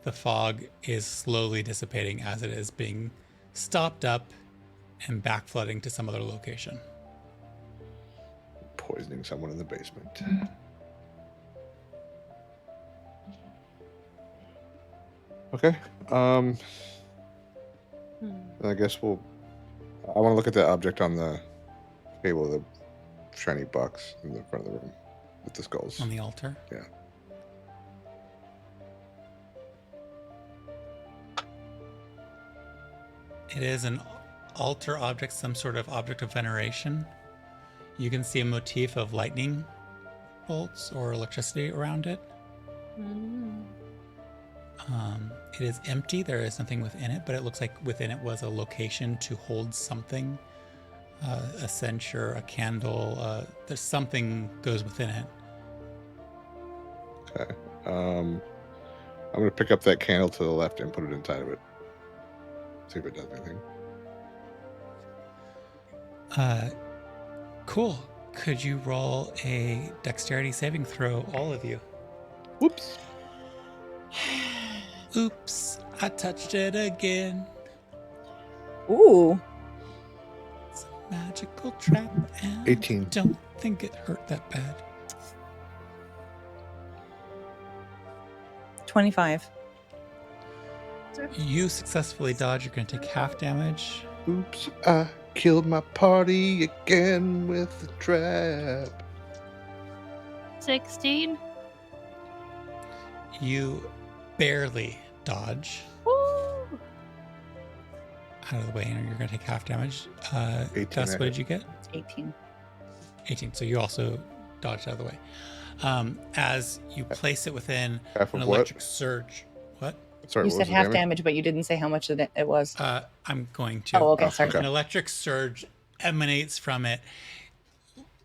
the fog is slowly dissipating as it is being stopped up and back flooding to some other location.
Poisoning someone in the basement. Okay. I guess I want to look at the object on the table, the shiny box in the front of the room with the skulls.
On the altar?
Yeah.
It is an altar object, some sort of object of veneration. You can see a motif of lightning bolts or electricity around it. It is empty. There is nothing within it, but it looks like within it was a location to hold something. A censer, a candle. There's something goes within it.
Okay. I'm going to pick up that candle to the left and put it inside of it. See if it does anything.
Cool. Could you roll a dexterity saving throw, all of you?
Whoops.
Oops, I touched it again.
Ooh.
It's a magical trap, and
18.
I don't think it hurt that bad.
25.
You successfully dodge. You're going to take half damage.
Oops, I killed my party again with the trap.
16.
You barely dodge
Woo!
out of the way, and you're going to take half damage.
18,
Gus, what did you get?
18.
18. So you also dodged out of the way. As you place it within
Half
an
of
electric
what?
surge. What?
Sorry,
You
what
said
was the
half damage, but you didn't say how much it was.
I'm going to.
Oh, okay.
Oh,
Sorry.
okay.
An electric surge emanates from it,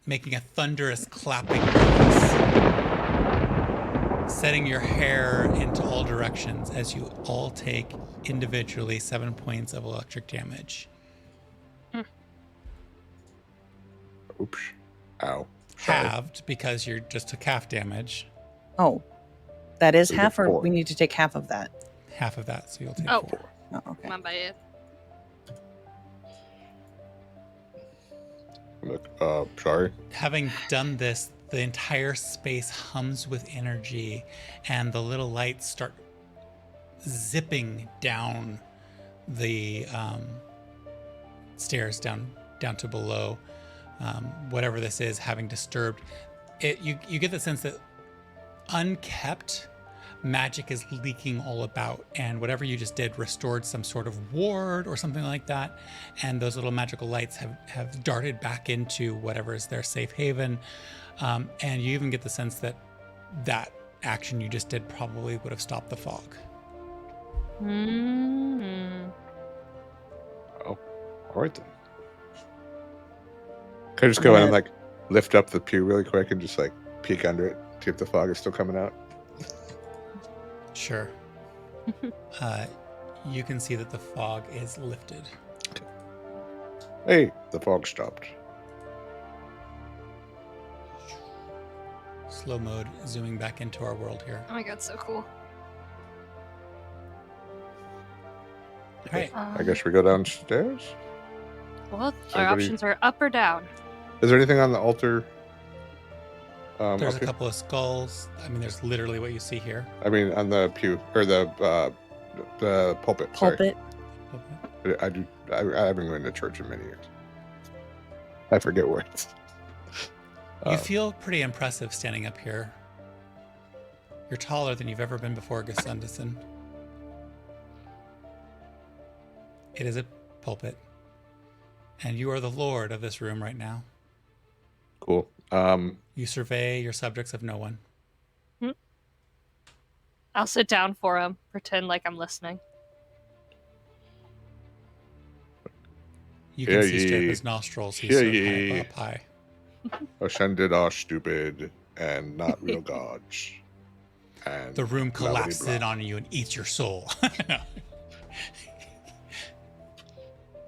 making a thunderous clapping noise, setting your hair into all directions as you all take individually 7 points of electric damage.
Oops. Ow. Sorry.
Halved because you just took half damage.
Oh, that is
So you
half,
get
or
4.
we need to take half of that?
Half of that, so you'll take
Oh.
4.
Oh, okay.
My bad.
Look, sorry.
Having done this, the entire space hums with energy, and the little lights start zipping down the stairs down to below. Whatever this is, having disturbed it, you get the sense that unkept magic is leaking all about, and whatever you just did restored some sort of ward or something like that, and those little magical lights have darted back into whatever is their safe haven, and you even get the sense that that action you just did probably would have stopped the fog.
Mm-hmm.
Oh, all right then. Can I just go in and like lift up the pew really quick and just like peek under it, see if the fog is still coming out?
Sure. You can see that the fog is lifted.
Hey, the fog stopped.
Slow mode, zooming back into our world here.
Oh my god, so cool.
All right.
I guess we go downstairs.
Well, our
Somebody-
options are up or down.
Is there anything on the altar?
There's
up
a
here?
couple of skulls. I mean, there's literally what you see here.
I mean, on the pew or the pulpit.
Pulpit.
Sorry. I haven't been to church in many years. I forget words.
You feel pretty impressive standing up here. You're taller than you've ever been before, Gustundison. It is a pulpit, and you are the lord of this room right now.
Cool.
You survey your subjects of no one.
I'll sit down for him, pretend like I'm listening.
You can
Hear
see straight up
ye.
his nostrils. He's
Hear
so
ye.
high, up high.
Ascended are stupid and not real gods. And
The room
blah, blah,
collapses
blah.
in on you and eats your soul. All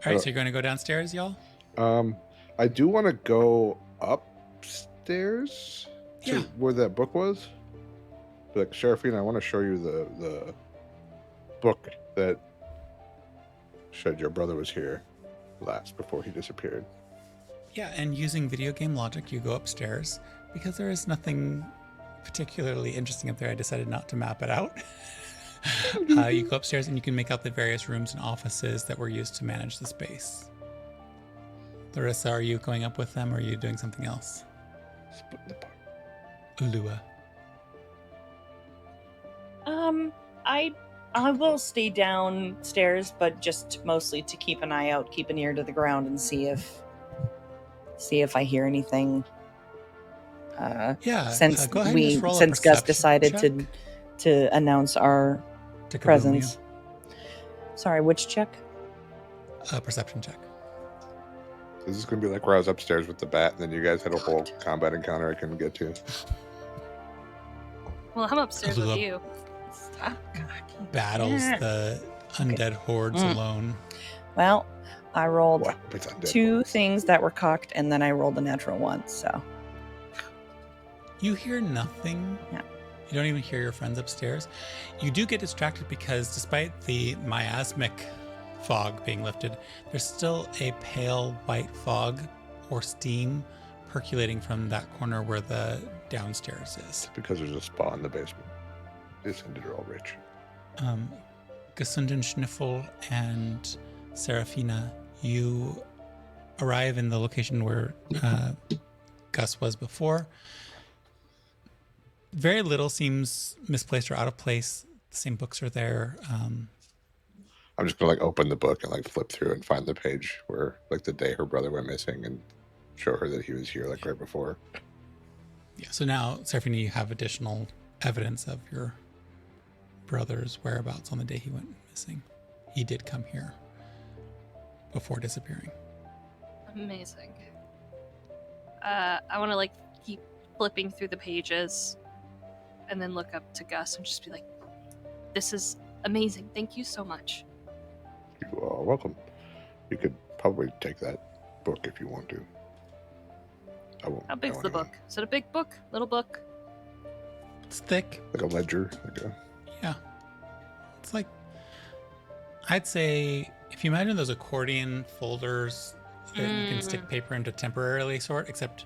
right, so you're going to go downstairs, y'all?
I do want to go upstairs to
Yeah.
where that book was. Like, Seraphina, I want to show you the book that said your brother was here last before he disappeared.
Yeah, and using video game logic, you go upstairs because there is nothing particularly interesting up there. I decided not to map it out. You go upstairs and you can make out the various rooms and offices that were used to manage the space. Larissa, are you going up with them or are you doing something else?
Split the part.
Ulua.
I will stay downstairs, but just mostly to keep an eye out, keep an ear to the ground, and see if I hear anything
Yeah.
Since
Go ahead and just roll a
since Gus
perception
decided
check
to announce our
to kaboom
presence. Sorry, which check?
you. A perception check.
This is going to be like where I was upstairs with the bat, and then you guys had a whole combat encounter I couldn't get to.
Well, I'm upstairs with
Ulua
you.
Stop cocking.
battles the undead hordes alone.
Well, I rolled
What? It's undead
2
hordes.
things that were cocked, and then I rolled a natural 1. So
You hear nothing.
Yeah.
You don't even hear your friends upstairs. You do get distracted because despite the miasmic fog being lifted, there's still a pale white fog or steam percolating from that corner where the downstairs is.
Because there's a spa in the basement. This ended are all rich.
Gesunden Schniffel and Seraphina, you arrive in the location where Gus was before. Very little seems misplaced or out of place. The same books are there.
I'm just gonna like open the book and like flip through and find the page where like the day her brother went missing and show her that he was here like right before.
Yeah, so now, Seraphina, you have additional evidence of your brother's whereabouts on the day he went missing. He did come here before disappearing.
Amazing. I want to like keep flipping through the pages and then look up to Gus and just be like, this is amazing. Thank you so much.
You are welcome. You could probably take that book if you want to. I won't.
How big's
know
the
anyone.
book? Is it a big book? Little book?
It's thick.
Like a ledger. Like a...
Yeah. It's like, I'd say, if you imagine those accordion folders that you can stick paper into temporarily sort, except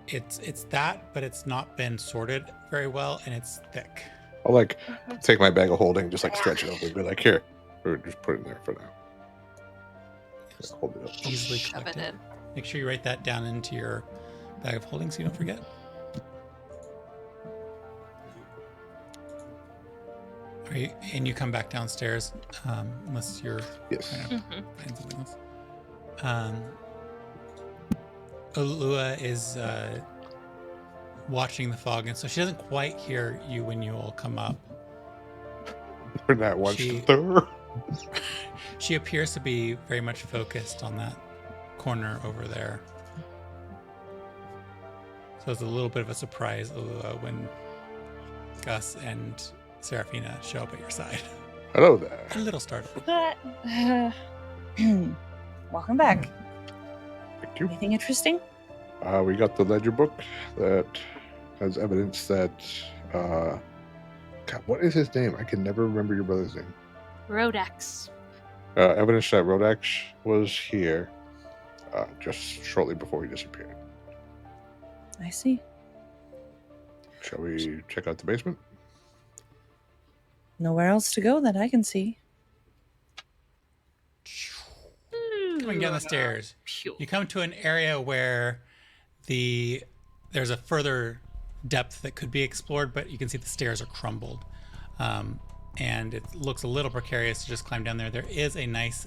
it's that, but it's not been sorted very well and it's thick.
I'll like take my bag of holding, just like stretch it over and be like, here. Or just put it in there for now. Just hold it up.
Easily
Shove it
collected.
in.
Make sure you write that down into your bag of holding so you don't forget. Are you, and you come back downstairs, unless you're
Yes.
trying to find something else. Ulua is watching the fog, and so she doesn't quite hear you when you all come up.
Turn that one.
She- She appears to be very much focused on that corner over there. So it's a little bit of a surprise, Ulua, when Gus and Seraphina show up at your side.
Hello there.
A little startled.
Welcome back.
Thank you.
Anything interesting?
We got the ledger book that has evidence that God, what is his name? I can never remember your brother's name.
Rodex.
Evidence that Rodex was here just shortly before he disappeared.
I see.
Shall we check out the basement?
Nowhere else to go that I can see.
Coming down the stairs, you come to an area where there's a further depth that could be explored, but you can see the stairs are crumbled. And it looks a little precarious to just climb down there. There is a nice,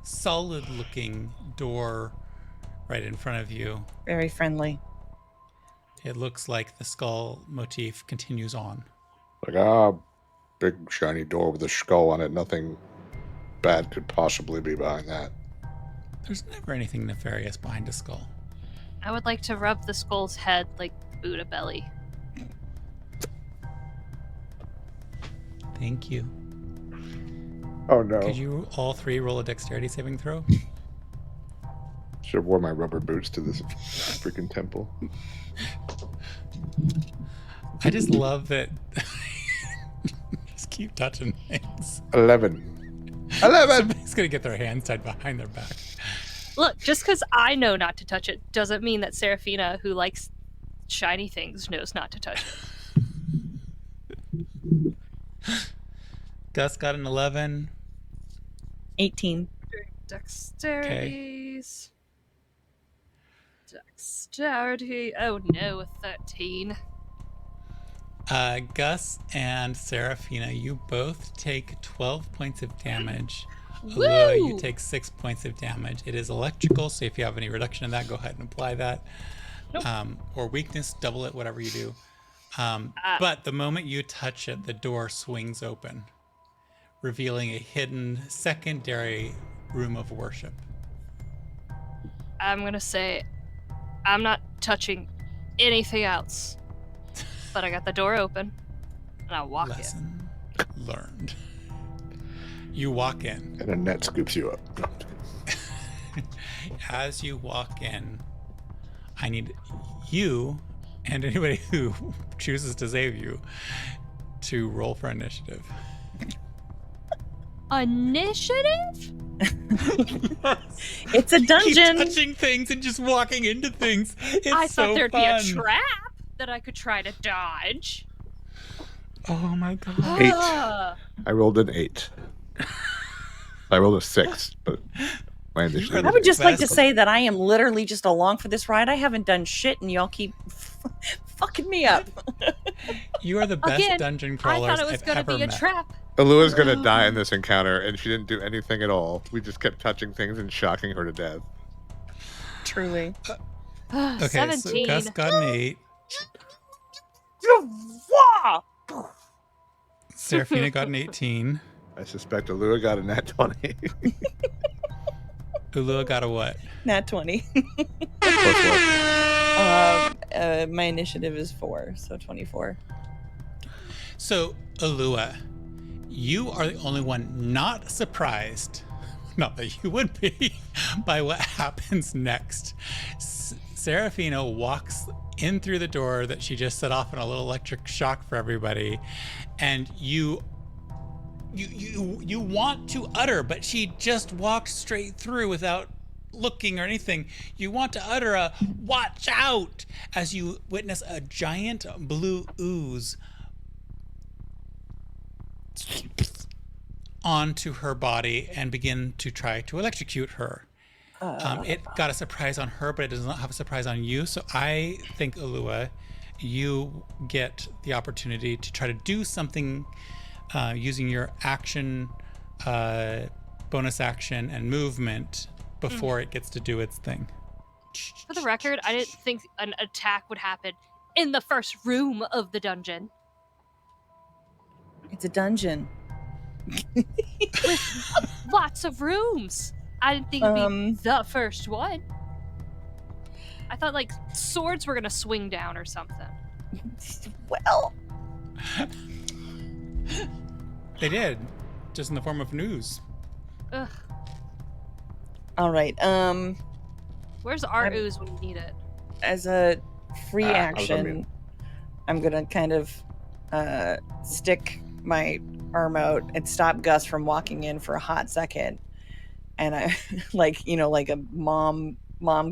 solid-looking door right in front of you.
Very friendly.
It looks like the skull motif continues on.
Like, big shiny door with a skull on it. Nothing bad could possibly be behind that.
There's never anything nefarious behind a skull.
I would like to rub the skull's head like Buddha belly.
Thank you.
Oh no.
Could you all three roll a dexterity saving throw?
Should have worn my rubber boots to this freaking temple.
I just love that. Just keep touching things.
11.
Somebody's gonna get their hands tied behind their back.
Look, just because I know not to touch it doesn't mean that Seraphina, who likes shiny things, knows not to touch it.
Gus got an 11.
18.
Dexterities. Dexterity. Oh no, a 13.
Gus and Seraphina, you both take 12 points of damage.
Woo!
Ulua, you take 6 points of damage. It is electrical, so if you have any reduction in that, go ahead and apply that. or weakness, double it, whatever you do. But the moment you touch it, the door swings open, revealing a hidden secondary room of worship.
I'm gonna say, I'm not touching anything else. But I got the door open, and I walk in.
Lesson learned. You walk in.
And a net scoops you up.
As you walk in, I need you and anybody who chooses to save you to roll for initiative.
Initiative?
It's a dungeon.
Keep touching things and just walking into things. It's
I
so
thought there'd
fun.
be a trap that I could try to dodge.
Oh my god.
8. I rolled an 8. I rolled a 6, but my initiative.
I would just like to
Best.
say that I am literally just along for this ride. I haven't done shit, and y'all keep fucking me up.
You are the best
Again,
dungeon
I
crawlers
thought it was
I've
gonna
ever
be a
met.
trap.
Alua's gonna die in this encounter, and she didn't do anything at all. We just kept touching things and shocking her to death.
Truly.
Okay,
17.
so Gus got an 8. Seraphina got an 18.
I suspect Ulua got a nat 20.
Ulua got a what?
Nat 20.
Plus what?
My initiative is 4, so 24.
So, Ulua, you are the only one not surprised, not that you would be, by what happens next. Seraphina walks in through the door that she just set off in a little electric shock for everybody, and you want to utter, but she just walked straight through without looking or anything. You want to utter a "watch out" as you witness a giant blue ooze onto her body and begin to try to electrocute her. It got a surprise on her, but it does not have a surprise on you. So I think, Ulua, you get the opportunity to try to do something using your action, bonus action, and movement before it gets to do its thing.
For the record, I didn't think an attack would happen in the first room of the dungeon.
It's a dungeon.
Lots of rooms. I didn't think it'd be the first one. I thought like swords were gonna swing down or something.
Well,
They did, just in the form of news.
Ugh.
all right.
Where's our ooze when you need it?
As a free
I was on
action,
mute.
I'm gonna kind of stick my arm out and stop Gus from walking in for a hot second. And I, like a mom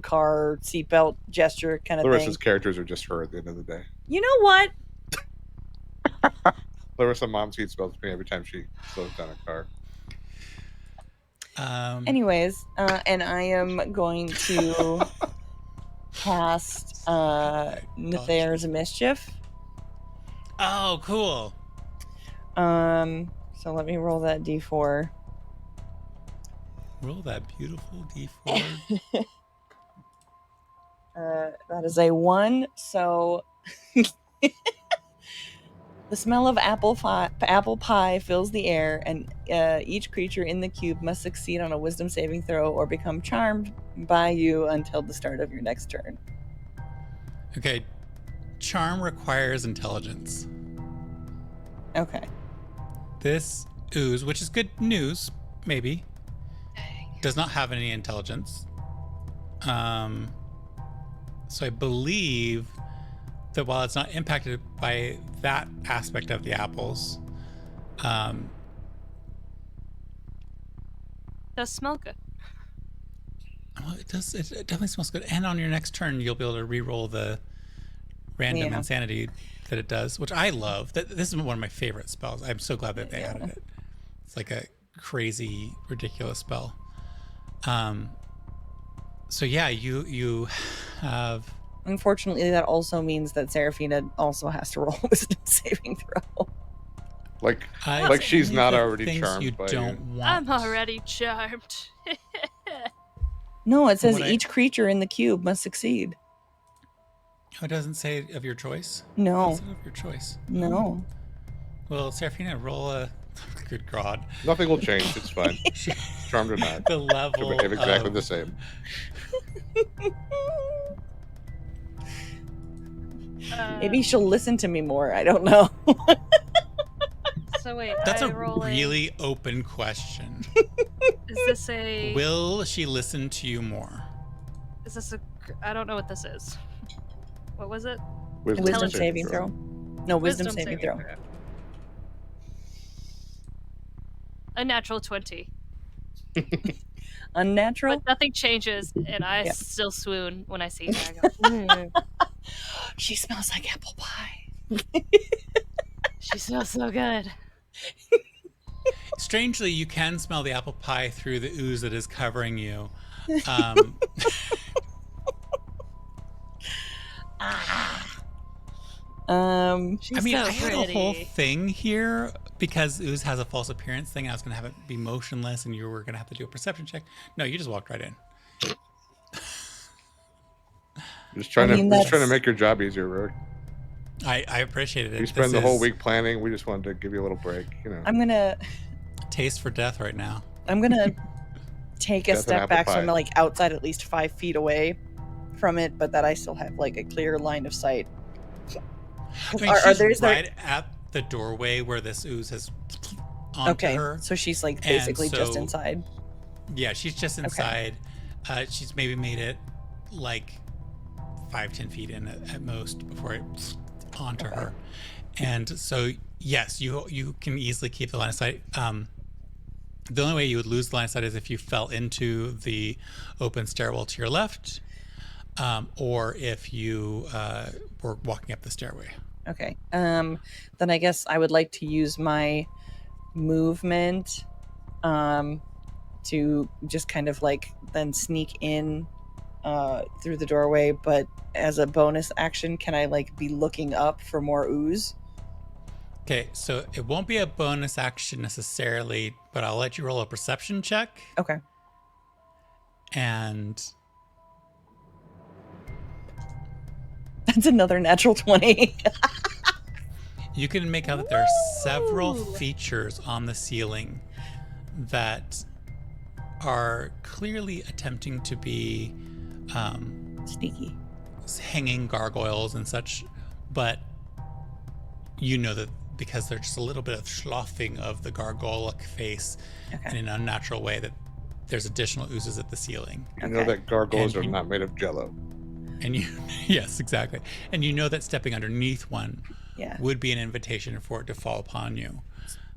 car seatbelt gesture kind of
Larissa's
thing.
characters are just her at the end of the day.
You know what?
Larissa mom seat belts me every time she slows down a car.
Anyways, and I am going to cast There's a Mischief.
Oh, cool.
So let me roll that d4.
Roll that beautiful D4.
That is a 1. So the smell of apple pie fills the air, and each creature in the cube must succeed on a wisdom saving throw or become charmed by you until the start of your next turn.
Okay. Charm requires intelligence.
Okay.
This ooze, which is good news, maybe, does not have any intelligence. So I believe that while it's not impacted by that aspect of the apples,
Does smell good.
well, it does. It definitely smells good. And on your next turn, you'll be able to re-roll the random
Yeah.
insanity that it does, which I love. This is one of my favorite spells. I'm so glad that they added it. It's like a crazy, ridiculous spell. So yeah, you have.
Unfortunately, that also means that Seraphina also has to roll a wisdom saving throw.
Like
It's
she's
only
not
the
already
things
charmed
you
by
don't
you.
want.
I'm already charmed.
No, it says
What I-
each creature in the cube must succeed.
Oh, it doesn't say of your choice?
No.
It's of your choice.
No.
Well, Seraphina, roll a... Good God.
Nothing will change. It's fine. Charmed or not.
The level
She'll behave exactly
of...
the same.
Maybe she'll listen to me more. I don't know.
So wait,
That's
I
a
roll
really open question.
Is this a?
Will she listen to you more?
Is this a? I don't know what this is. What was it?
Wisdom saving throw. No, wisdom saving throw.
A natural 20.
Unnatural.
But nothing changes, and I
Yeah.
still swoon when I see her. I go,
She smells like apple pie.
she smells so good.
Strangely, you can smell the apple pie through the ooze that is covering you.
She's
I mean,
so
I had a whole
pretty.
thing here because ooze has a false appearance thing. I was going to have it be motionless and you were going to have to do a perception check. No, you just walked right in.
Just trying to
that's-
make your job easier, Rook.
I appreciated it.
You spend the whole week planning. We just wanted to give you a little break. You know.
I'm gonna
Taste for death right now.
take a
Death and
step
apple
back so
pie.
I'm like outside at least 5 feet away from it, but that I still have like a clear line of sight.
I mean, she's right at the doorway where this ooze has onto her.
So she's like basically just
so-
inside.
Yeah, she's just inside. She's maybe made it like 5-10 feet in at most before it onto her. And so yes, you can easily keep the line of sight. The only way you would lose the line of sight is if you fell into the open stairwell to your left, or if you were walking up the stairway.
Okay. Then I guess I would like to use my movement to just kind of like then sneak in through the doorway, but as a bonus action, can I like be looking up for more ooze?
Okay, so it won't be a bonus action necessarily, but I'll let you roll a perception check.
Okay.
And
That's another natural 20.
you can make out that there are several
Ooh.
features on the ceiling that are clearly attempting to be
Sneaky.
hanging gargoyles and such, but you know that because there's just a little bit of sloughing of the gargoyle face in an unnatural way, that there's additional oozes at the ceiling.
You know that gargoyles
And
are not made of jello.
And you, yes, exactly. And you know that stepping underneath one
Yeah.
would be an invitation for it to fall upon you.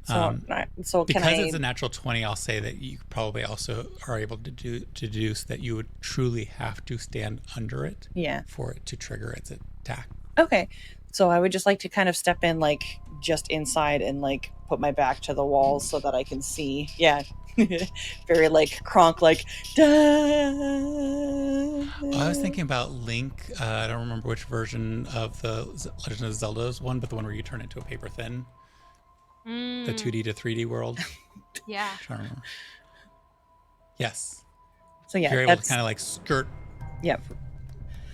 So, so can
Because
I?
it's a natural 20, I'll say that you probably also are able to deduce that you would truly have to stand under it
Yeah.
for it to trigger its attack.
Okay. So I would just like to kind of step in like just inside and like put my back to the wall so that I can see. Yeah. Very like Kronk, like.
Oh, I was thinking about Link. I don't remember which version of the Legend of Zelda's one, but the one where you turn into a paper thin. The 2D to 3D world.
Yeah.
I'm trying to remember. Yes.
So yeah,
You're able to
that's
kind of like skirt.
yeah.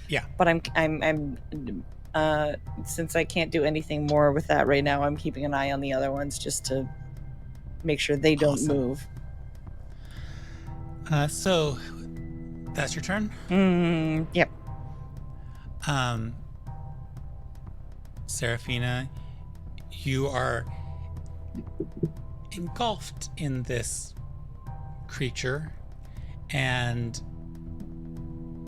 Yeah.
But I'm since I can't do anything more with that right now, I'm keeping an eye on the other ones just to make sure they don't
Awesome.
move.
So that's your turn.
Yep.
Seraphina, you are engulfed in this creature, and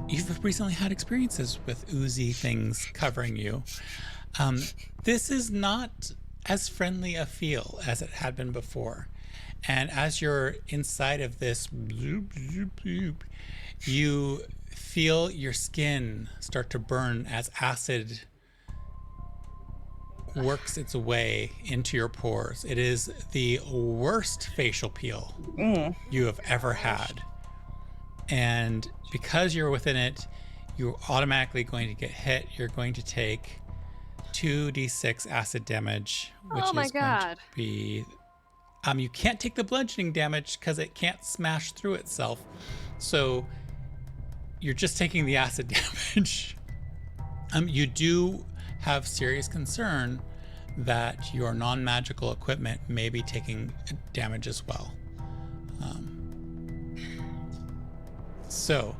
you've recently had experiences with oozy things covering you. This is not as friendly a feel as it had been before. And as you're inside of this, bloop, bloop, bloop, you feel your skin start to burn as acid works its way into your pores. It is the worst facial peel you have ever had. And because you're within it, you're automatically going to get hit. You're going to take 2d6 acid damage, which
Oh my
is going
God.
to be... you can't take the bludgeoning damage because it can't smash through itself. So you're just taking the acid damage. You do have serious concern that your non-magical equipment may be taking damage as well. So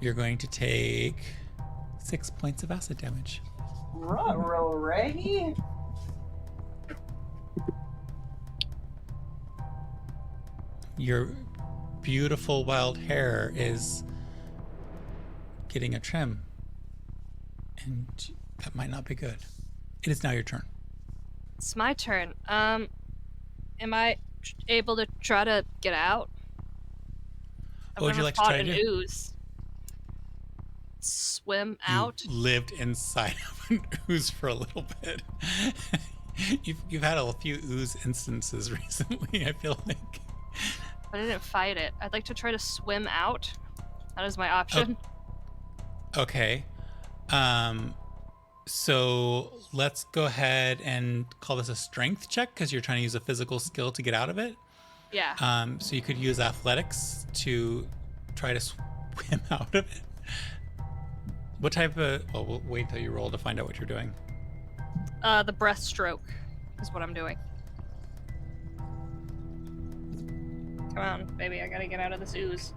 you're going to take 6 points of acid damage.
Ruh-roh, Reggie.
Your beautiful wild hair is getting a trim, and that might not be good. It is now your turn.
It's my turn. Am I able to try to get out?
What would you like to try to do?
Ooze. Swim
You
out.
lived inside of an ooze for a little bit. You've had a few ooze instances recently, I feel like.
But I didn't fight it. I'd like to try to swim out. That is my option.
Okay. So let's go ahead and call this a strength check because you're trying to use a physical skill to get out of it.
Yeah.
So you could use athletics to try to swim out of it. What type of... Well, we'll wait until you roll to find out what you're doing.
The breaststroke is what I'm doing. Come on, baby, I gotta get out of this ooze.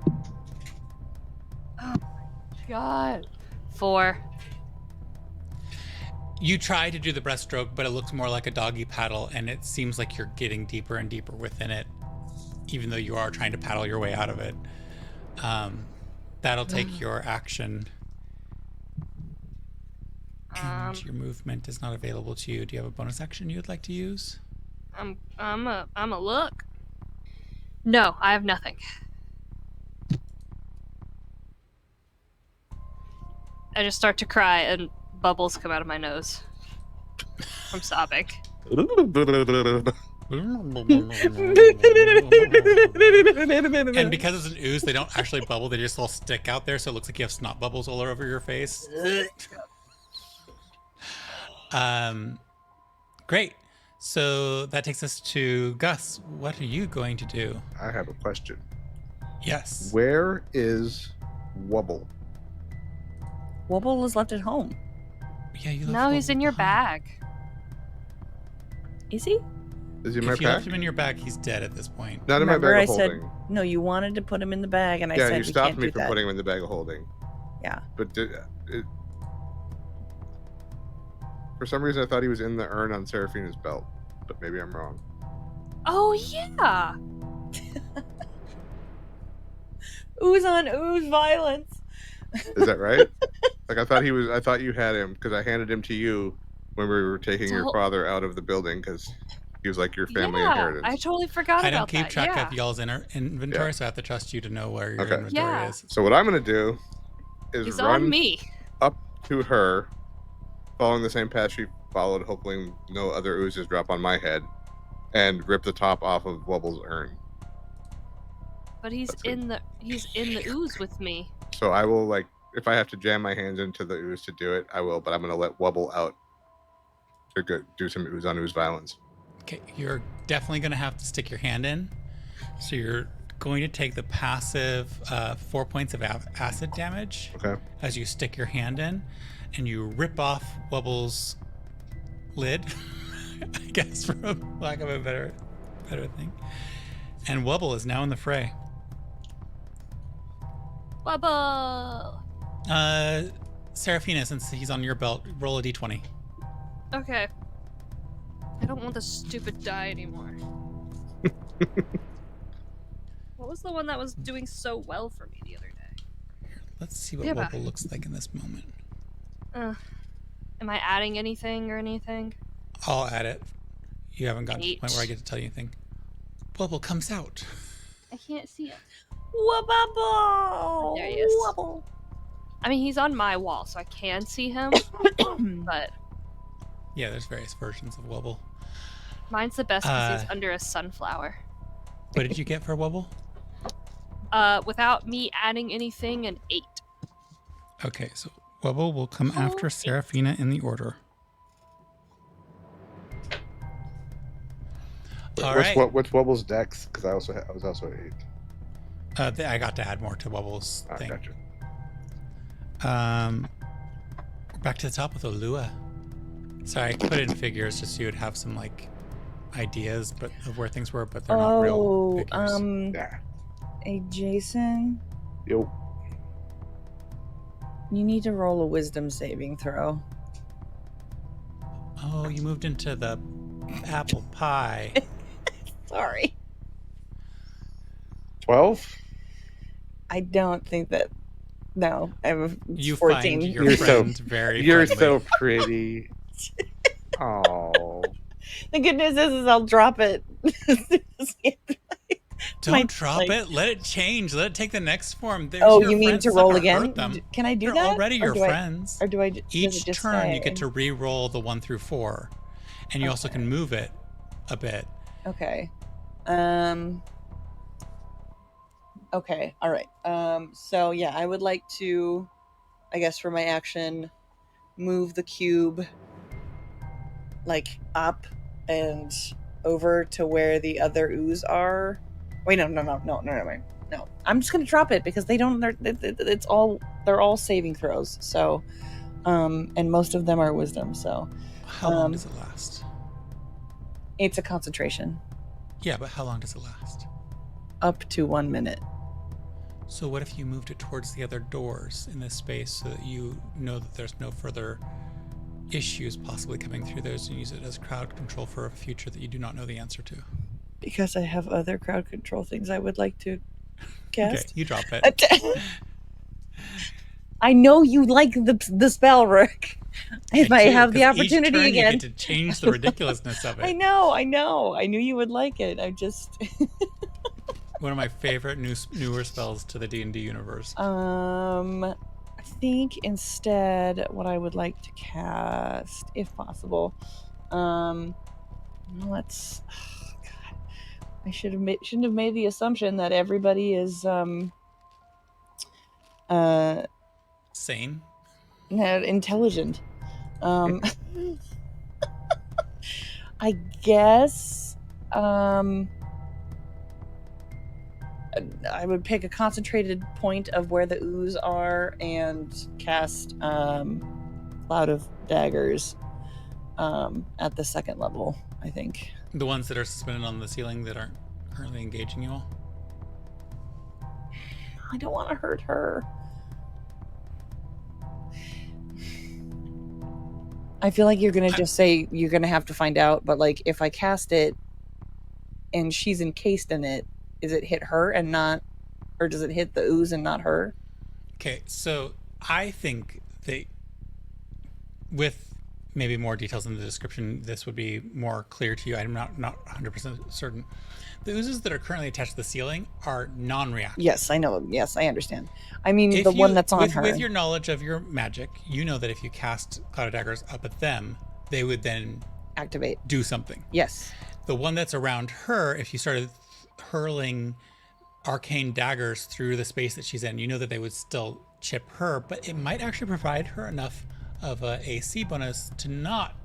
Oh my god. 4.
You try to do the breaststroke, but it looks more like a doggy paddle, and it seems like you're getting deeper and deeper within it, even though you are trying to paddle your way out of it. That'll take your action. And your movement is not available to you. Do you have a bonus action you would like to use?
I'm a look. No, I have nothing. I just start to cry and bubbles come out of my nose. I'm sobbing.
And because it's an ooze, they don't actually bubble. They just all stick out there, so it looks like you have snot bubbles all over your face. Great. So that takes us to Gus. What are you going to do?
I have a question.
Yes.
Where is Wubble?
Wobble was left at home.
Yeah, you left
No, he's
Wubble
in your
behind.
bag.
Is he?
Is he in my
If you
pack?
left him in your bag, he's dead at this point.
Not in my
Remember,
bag of
I said
holding.
no. You wanted to put him in the bag, and I
Yeah,
said
you
we
stopped
can't
me
do
from
that.
putting him in the bag of holding.
Yeah.
But for some reason, I thought he was in the urn on Seraphina's belt. But maybe I'm wrong.
Oh yeah.
Ooze on ooze violence.
Is that right? Like I thought you had him because I handed him to you when we were taking your
Don't-
father out of the building because he was like your family
Yeah,
inheritance.
I totally forgot
I
about
don't keep
that.
track
Yeah.
of y'all's inventory,
Yeah.
so I have to trust you to know where your
Okay.
inventory
Yeah.
is.
So what I'm gonna do is
He's
run
on me.
up to her, following the same path she followed, hoping no other oozes drop on my head, and rip the top off of Wubble's urn.
But he's
That's it.
in the ooze with me.
So I will, like, if I have to jam my hands into the ooze to do it, I will. But I'm gonna let Wubble out to go do some ooze on ooze violence.
Okay, you're definitely going to have to stick your hand in. So you're going to take the passive 4 points of acid damage
Okay.
as you stick your hand in, and you rip off Wubble's lid, I guess, for lack of a better thing. And Wubble is now in the fray.
Bubble.
Seraphina, since he's on your belt, roll a d20.
Okay. I don't want this stupid die anymore. What was the one that was doing so well for me the other day?
Let's see what
Yeah,
Wubble looks like in this moment.
Am I adding anything or anything?
I'll add it. You haven't gotten to the point where I
8.
get to tell you anything. Wubble comes out.
I can't see him.
Wubble.
There he is.
Wubble.
I mean, he's on my wall, so I can see him. But
Yeah, there's various versions of Wubble.
mine's the best because he's under a sunflower.
What did you get for Wubble?
Without me adding anything, an 8.
Okay, so Wubble will come after Seraphina in the order. All right.
What's Wubble's dex? Because I was also at 8.
I got to add more to Wubble's thing.
Gotcha.
We're Back to the top with Ulua. Sorry, I put in figures just so you would have some ideas, but of where things were, but they're not real figures.
Yeah.
Hey, Jason,
Yo.
you need to roll a wisdom saving throw.
Oh, you moved into the apple pie.
Sorry.
12?
I don't think that. No, I have
You
14.
find your
You're
friend very
You're
friendly.
so pretty. Oh.
The good news is I'll drop it.
Don't drop it. Let it change. Let it take the next form. There's
Oh,
your
you mean
friends.
to
It's not
roll
gonna
again?
hurt them.
Can I do
They're
that?
already your friends.
Or do I? Does it
Each
just
turn you
stay?
get to re-roll the 1 through 4, and you also can move it a bit.
Okay. Okay. All right. So yeah, I would like to, I guess for my action, move the cube up and over to where the other ooze are. Wait, no. I'm just gonna drop it because they're all saving throws. So, and most of them are wisdom. So,
How long does it last?
it's a concentration.
Yeah, but how long does it last?
Up to 1 minute.
So what if you moved it towards the other doors in this space so that you know that there's no further issues possibly coming through those, and use it as crowd control for a future that you do not know the answer to?
Because I have other crowd control things I would like to cast.
Okay, you drop it.
I know you like the spell, Rook. If I have the
'cause each
opportunity
turn
again,
you get to change the ridiculousness of it.
I know. I knew you would like it. I just
One of my favorite newer spells to the D&D universe.
I think instead what I would like to cast, if possible, let's. Oh God, I shouldn't have made the assumption that everybody is
Sane.
Intelligent. I guess I would pick a concentrated point of where the ooze are and cast Cloud of Daggers at the second level, I think.
The ones that are suspended on the ceiling that aren't currently engaging you all?
I don't want to hurt her. I feel like you're going to just say you're going to have to find out, but if I cast it and she's encased in it, is it hit her and not, or does it hit the ooze and not her?
Okay, so I think that with maybe more details in the description, this would be more clear to you. I'm not 100% certain. The oozes that are currently attached to the ceiling are non-reactive.
Yes, I know. Yes, I understand. I mean, the one that's on her.
With your knowledge of your magic, you know that if you cast Cloud of Daggers up at them, they would then
activate,
do something.
Yes.
The one that's around her, if you started hurling arcane daggers through the space that she's in, you know that they would still chip her, but it might actually provide her enough of a AC bonus to not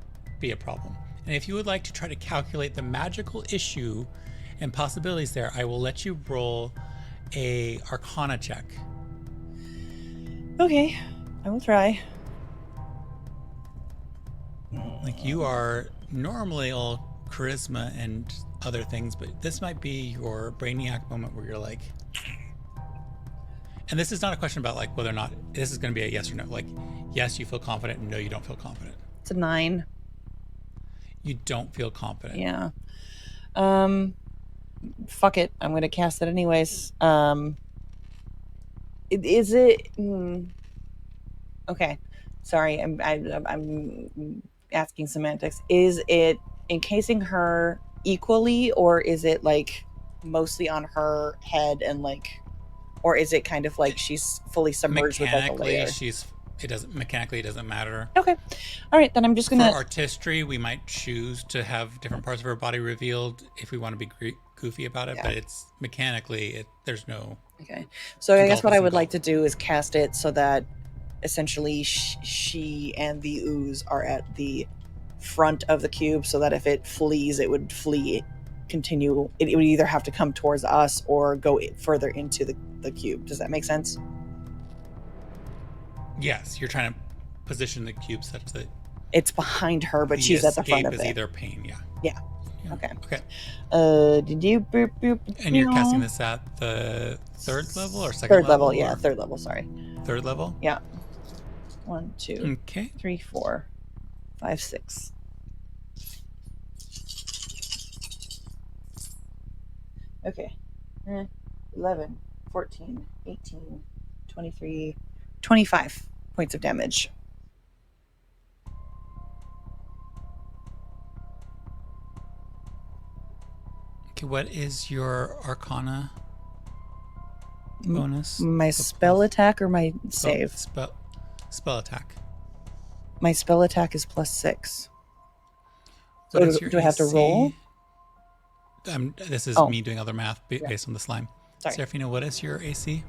be a problem. And if you would like to try to calculate the magical issue and possibilities there, I will let you roll a Arcana check.
Okay, I will try.
You are normally all charisma and other things, but this might be your brainiac moment where you're like, and this is not a question about whether or not this is going to be a yes or no. Yes, you feel confident, and no, you don't feel confident.
It's a 9.
You don't feel confident.
Yeah. Fuck it. I'm going to cast it anyways. Is it? Okay. Sorry, I'm asking semantics. Is it encasing her equally, or is it mostly on her head and or is it kind of she's fully submerged with a layer?
Mechanically it doesn't matter.
Okay. All right, then I'm just gonna.
For artistry, we might choose to have different parts of her body revealed if we want to be goofy about it, but it's mechanically there's no.
Okay. So I guess what I would like to do is cast it so that essentially she and the ooze are at the front of the cube, so that if it flees, it would continue. It would either have to come towards us or go further into the cube. Does that make sense?
Yes, you're trying to position the cube such that
It's behind her, but
the
she's at the front
escape
of
is
it.
either pane. Yeah.
Yeah. Okay.
Okay.
Did you boop, boop,
And you're casting
no.
this at the third level or second
Third level,
level?
yeah,
or-
third level, sorry.
Third level?
Yeah. 1, 2,
Okay.
3, 4, 5, 6. Okay. 11, 14, 18, 23, 25 points of damage.
Okay, what is your Arcana bonus?
My
So
spell
plus-
attack or my
spell-
save?
Spell attack.
My spell attack is +6.
What
So
is your
do I have to
AC?
roll?
This is
Oh.
me doing other math
Yeah.
based on the slime.
Sorry.
Seraphina, what is your AC?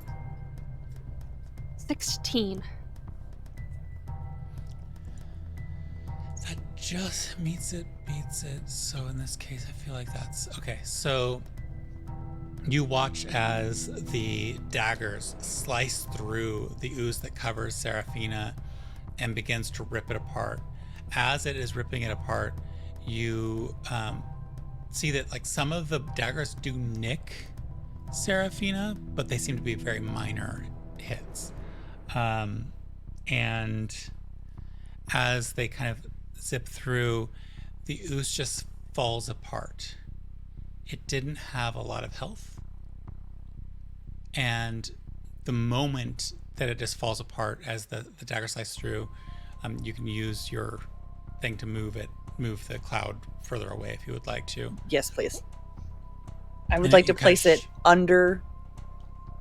16.
That just meets it, beats it. So in this case, I feel like that's okay. So you watch as the daggers slice through the ooze that covers Seraphina and begins to rip it apart. As it is ripping it apart, you see that like some of the daggers do nick Seraphina, but they seem to be very minor hits. And as they kind of zip through, the ooze just falls apart. It didn't have a lot of health. And the moment that it just falls apart as the dagger slices through, you can use your thing to move the cloud further away if you would like to.
Yes, please. I would
And
like
you
to place it
catch-
under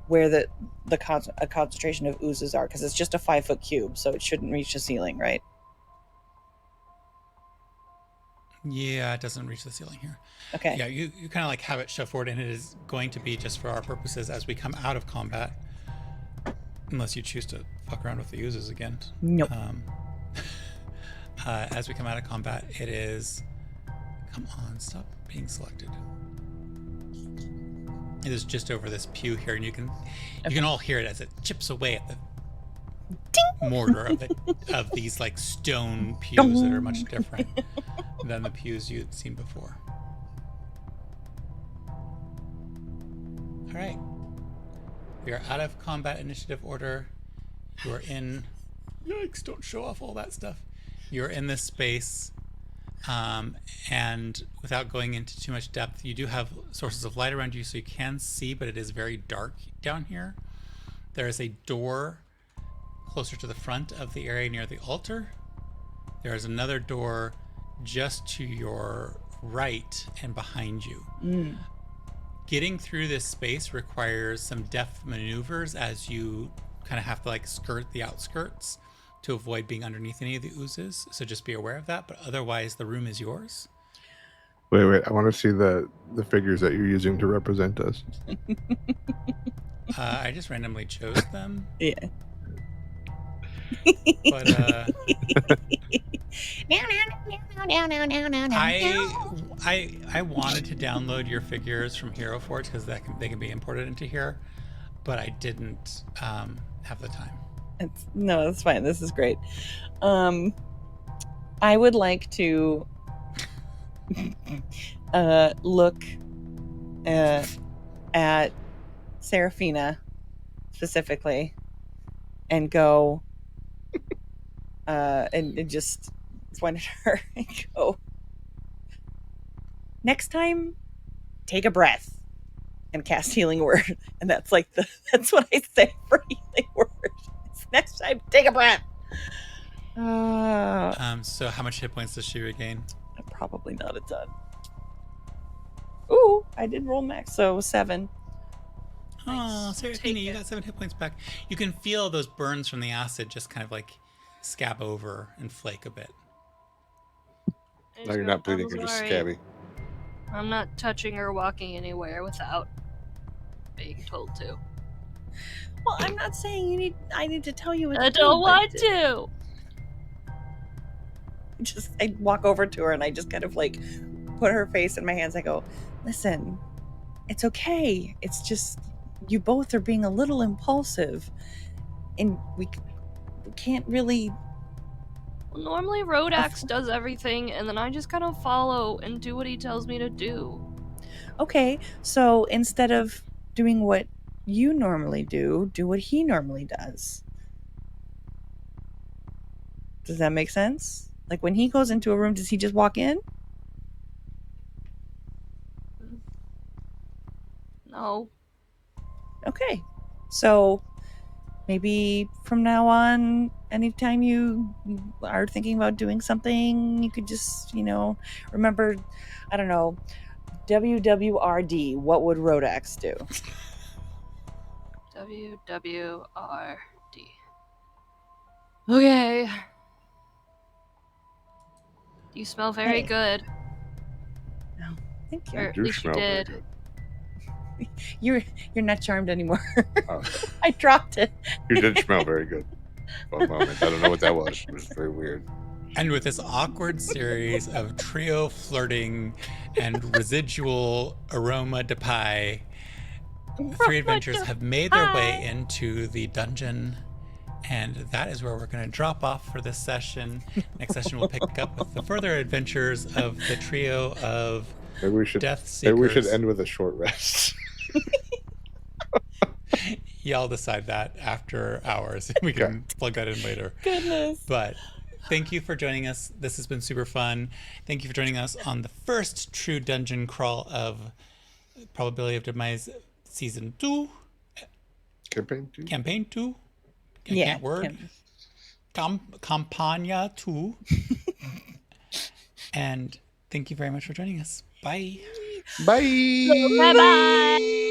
where a concentration of oozes are, because it's just a 5-foot cube, so it shouldn't reach the ceiling, right?
Yeah, it doesn't reach the ceiling here.
Okay.
Yeah, you kind of like have it shoved forward, and it is going to be just for our purposes as we come out of combat, unless you choose to fuck around with the oozes again.
Nope.
As we come out of combat, it is. Come on, stop being selected. It is just over this pew here, and you can all hear it as it chips away at the mortar of these like stone pews that are much different than the pews you'd seen before. All right, we are out of combat initiative order. You are in. Yikes! Don't show off all that stuff. You're in this space. And without going into too much depth, you do have sources of light around you, so you can see, but it is very dark down here. There is a door closer to the front of the area near the altar. There is another door just to your right and behind you. Getting through this space requires some deft maneuvers as you kind of have to like skirt the outskirts to avoid being underneath any of the oozes, so just be aware of that, but otherwise the room is yours.
Wait, I want to see the figures that you're using to represent us.
I just randomly chose them,
Yeah.
but I wanted to download your figures from Hero Forge because they can be imported into here, but I didn't have the time.
No, that's fine. This is great. I would like to look at Seraphina specifically and go and just point at her and go, next time take a breath and cast healing word. And that's like that's what I say for healing word. Next time, take a breath.
So how much hit points does she regain?
Probably not a ton. Ooh, I did roll max, so 7.
Oh,
Nice.
Seraphina,
Take
you
it.
got 7 hit points back. You can feel those burns from the acid just kind of like scab over and flake a bit.
No, you're not bleeding. You're just scabby.
I'm not touching or walking anywhere without being told to.
Well, I'm not saying I need to tell you what
I
to do,
don't
but
want to.
I walk over to her and I just kind of like put her face in my hands. I go, listen, it's okay. It's just you both are being a little impulsive, and we can't really
Well, normally Rodax does everything, and then I just kind of follow and do what he tells me to do.
Okay, so instead of doing what you normally do what he normally does. Does that make sense? Like when he goes into a room, does he just walk in?
No.
Okay, so maybe from now on, anytime you are thinking about doing something, you could just, remember, I don't know, WWRD. What would Rodax do?
WWRD. Okay. You smell very
Hey.
good.
Oh, thank you.
Or
You
at
do
least you
smell very
did.
good.
You're not charmed anymore.
Oh, okay.
I dropped it.
You did smell very good for a moment. I don't know what that was. It was very weird.
And with this awkward series of trio flirting and residual aroma de pie, the three adventurers have made their way into the dungeon, and that is where we're going to drop off for this session. Next session, we'll pick up with the further adventures of the trio of
Maybe we should
Death Seekers.
Maybe we should end with a short rest.
Y'all decide that after hours. We can plug that in later.
Goodness.
But thank you for joining us. This has been super fun. Thank you for joining us on the first true dungeon crawl of Probability of Demise Season 2. Campaign 2?
Yeah.
Can't word. Campagna 2. And thank you very much for joining us. Bye.
Bye.
Bye-bye.